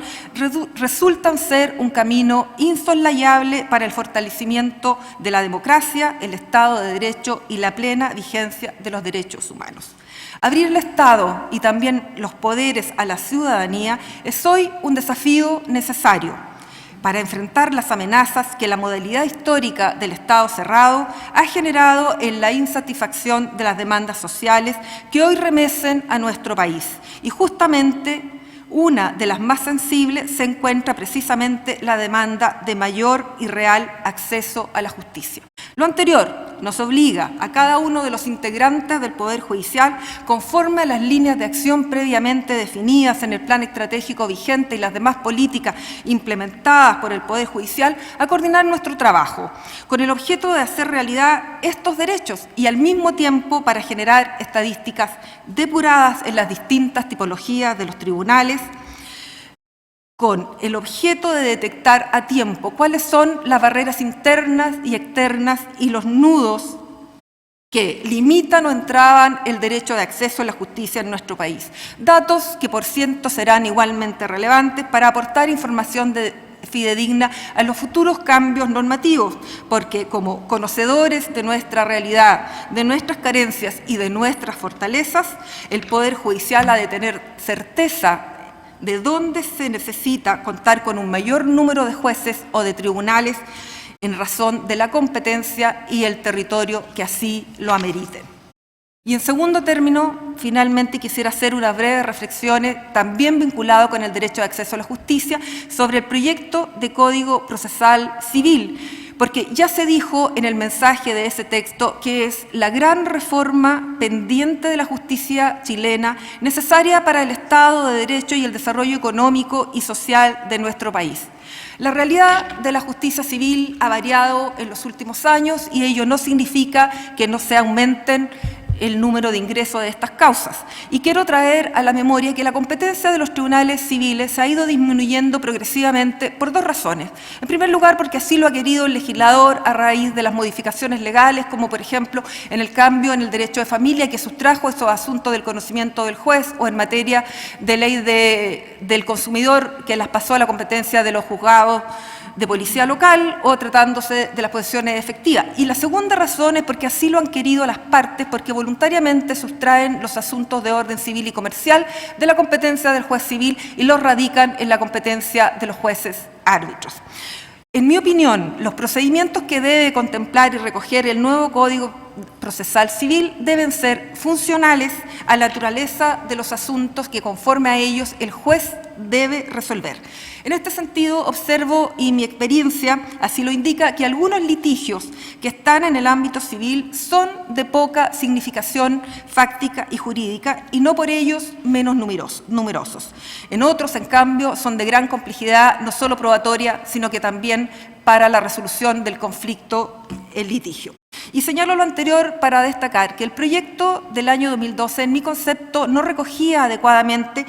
resultan ser un camino insoslayable para el fortalecimiento de la democracia, el Estado de Derecho y la plena vigencia de los derechos humanos. Abrir el Estado y también los poderes a la ciudadanía es hoy un desafío necesario para enfrentar las amenazas que la modalidad histórica del Estado cerrado ha generado en la insatisfacción de las demandas sociales que hoy remecen a nuestro país. Y justamente una de las más sensibles se encuentra precisamente la demanda de mayor y real acceso a la justicia. Lo anterior nos obliga a cada uno de los integrantes del Poder Judicial, conforme a las líneas de acción previamente definidas en el plan estratégico vigente y las demás políticas implementadas por el Poder Judicial, a coordinar nuestro trabajo, con el objeto de hacer realidad estos derechos y al mismo tiempo para generar estadísticas depuradas en las distintas tipologías de los tribunales, con el objeto de detectar a tiempo cuáles son las barreras internas y externas y los nudos que limitan o entraban el derecho de acceso a la justicia en nuestro país. Datos que, por cierto, serán igualmente relevantes para aportar información fidedigna a los futuros cambios normativos, porque como conocedores de nuestra realidad, de nuestras carencias y de nuestras fortalezas, el Poder Judicial ha de tener certeza de dónde se necesita contar con un mayor número de jueces o de tribunales en razón de la competencia y el territorio que así lo ameriten. Y en segundo término, finalmente quisiera hacer unas breves reflexiones también vinculado con el derecho de acceso a la justicia sobre el proyecto de Código Procesal Civil, porque ya se dijo en el mensaje de ese texto que es la gran reforma pendiente de la justicia chilena necesaria para el Estado de Derecho y el desarrollo económico y social de nuestro país. La realidad de la justicia civil ha variado en los últimos años y ello no significa que no se aumenten el número de ingresos de estas causas. Y quiero traer a la memoria que la competencia de los tribunales civiles se ha ido disminuyendo progresivamente por dos razones. En primer lugar, porque así lo ha querido el legislador a raíz de las modificaciones legales, como por ejemplo en el cambio en el derecho de familia que sustrajo esos asuntos del conocimiento del juez, o en materia de ley del consumidor que las pasó a la competencia de los juzgados de policía local, o tratándose de las posesiones efectivas. Y la segunda razón es porque así lo han querido las partes, porque voluntariamente sustraen los asuntos de orden civil y comercial de la competencia del juez civil y los radican en la competencia de los jueces árbitros. En mi opinión, los procedimientos que debe contemplar y recoger el nuevo Código Procesal Civil deben ser funcionales a la naturaleza de los asuntos que, conforme a ellos, el juez debe resolver. En este sentido, observo, y mi experiencia así lo indica, que algunos litigios que están en el ámbito civil son de poca significación fáctica y jurídica, y no por ellos menos numerosos. En otros, en cambio, son de gran complejidad, no solo probatoria, sino que también para la resolución del conflicto, el litigio. Y señalo lo anterior para destacar que el proyecto del año 2012, en mi concepto, no recogía adecuadamente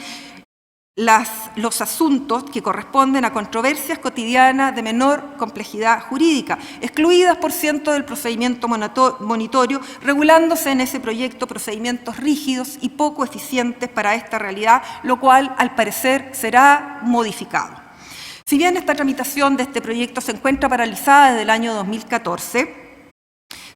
los asuntos que corresponden a controversias cotidianas de menor complejidad jurídica, excluidas, por ciento, del procedimiento monitorio, regulándose en ese proyecto procedimientos rígidos y poco eficientes para esta realidad, lo cual, al parecer, será modificado. Si bien esta tramitación de este proyecto se encuentra paralizada desde el año 2014,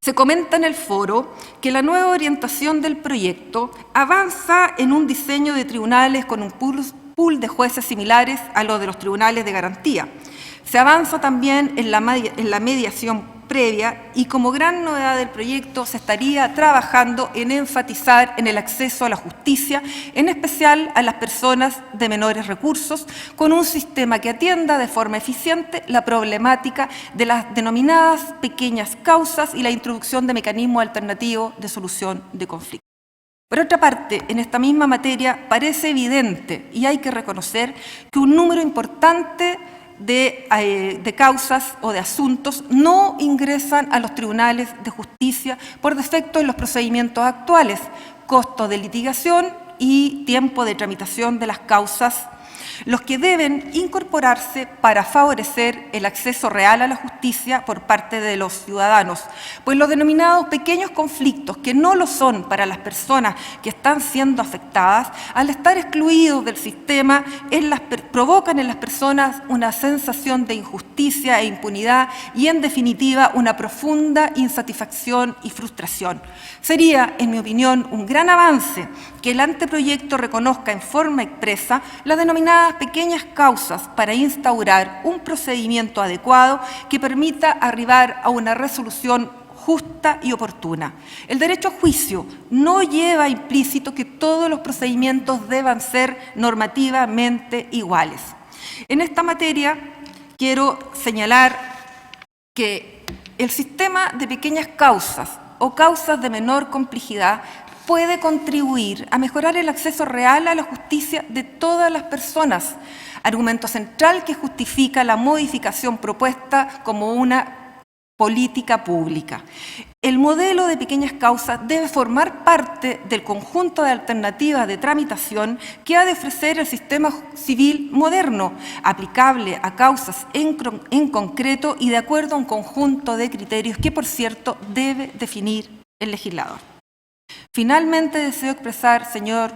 se comenta en el foro que la nueva orientación del proyecto avanza en un diseño de tribunales con un pool de jueces similares a los de los tribunales de garantía. Se avanza también en la mediación previa y, como gran novedad del proyecto, se estaría trabajando en enfatizar en el acceso a la justicia, en especial a las personas de menores recursos, con un sistema que atienda de forma eficiente la problemática de las denominadas pequeñas causas y la introducción de mecanismos alternativos de solución de conflictos. Por otra parte, en esta misma materia parece evidente, y hay que reconocer, que un número importante de causas o de asuntos no ingresan a los tribunales de justicia por defecto en los procedimientos actuales, costo de litigación y tiempo de tramitación de las causas, los que deben incorporarse para favorecer el acceso real a la justicia por parte de los ciudadanos, pues los denominados pequeños conflictos, que no lo son para las personas que están siendo afectadas, al estar excluidos del sistema, provocan en las personas una sensación de injusticia e impunidad y, en definitiva, una profunda insatisfacción y frustración. Sería, en mi opinión, un gran avance que el anteproyecto reconozca en forma expresa las denominadas pequeñas causas para instaurar un procedimiento adecuado que permita arribar a una resolución justa y oportuna. El derecho a juicio no lleva implícito que todos los procedimientos deban ser normativamente iguales. En esta materia quiero señalar que el sistema de pequeñas causas o causas de menor complejidad puede contribuir a mejorar el acceso real a la justicia de todas las personas, argumento central que justifica la modificación propuesta como una política pública. El modelo de pequeñas causas debe formar parte del conjunto de alternativas de tramitación que ha de ofrecer el sistema civil moderno, aplicable a causas en concreto y de acuerdo a un conjunto de criterios que, por cierto, debe definir el legislador. Finalmente, deseo expresar, señor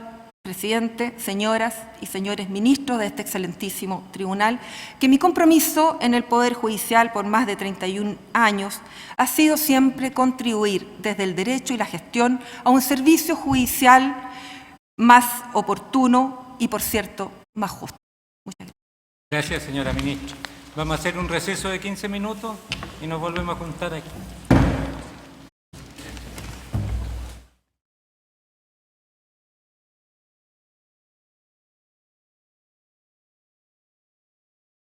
presidente, señoras y señores ministros de este excelentísimo tribunal, que mi compromiso en el Poder Judicial por más de 31 años ha sido siempre contribuir desde el derecho y la gestión a un servicio judicial más oportuno y, por cierto, más justo. Muchas gracias. Gracias, señora ministra. Vamos a hacer un receso de 15 minutos y nos volvemos a juntar aquí.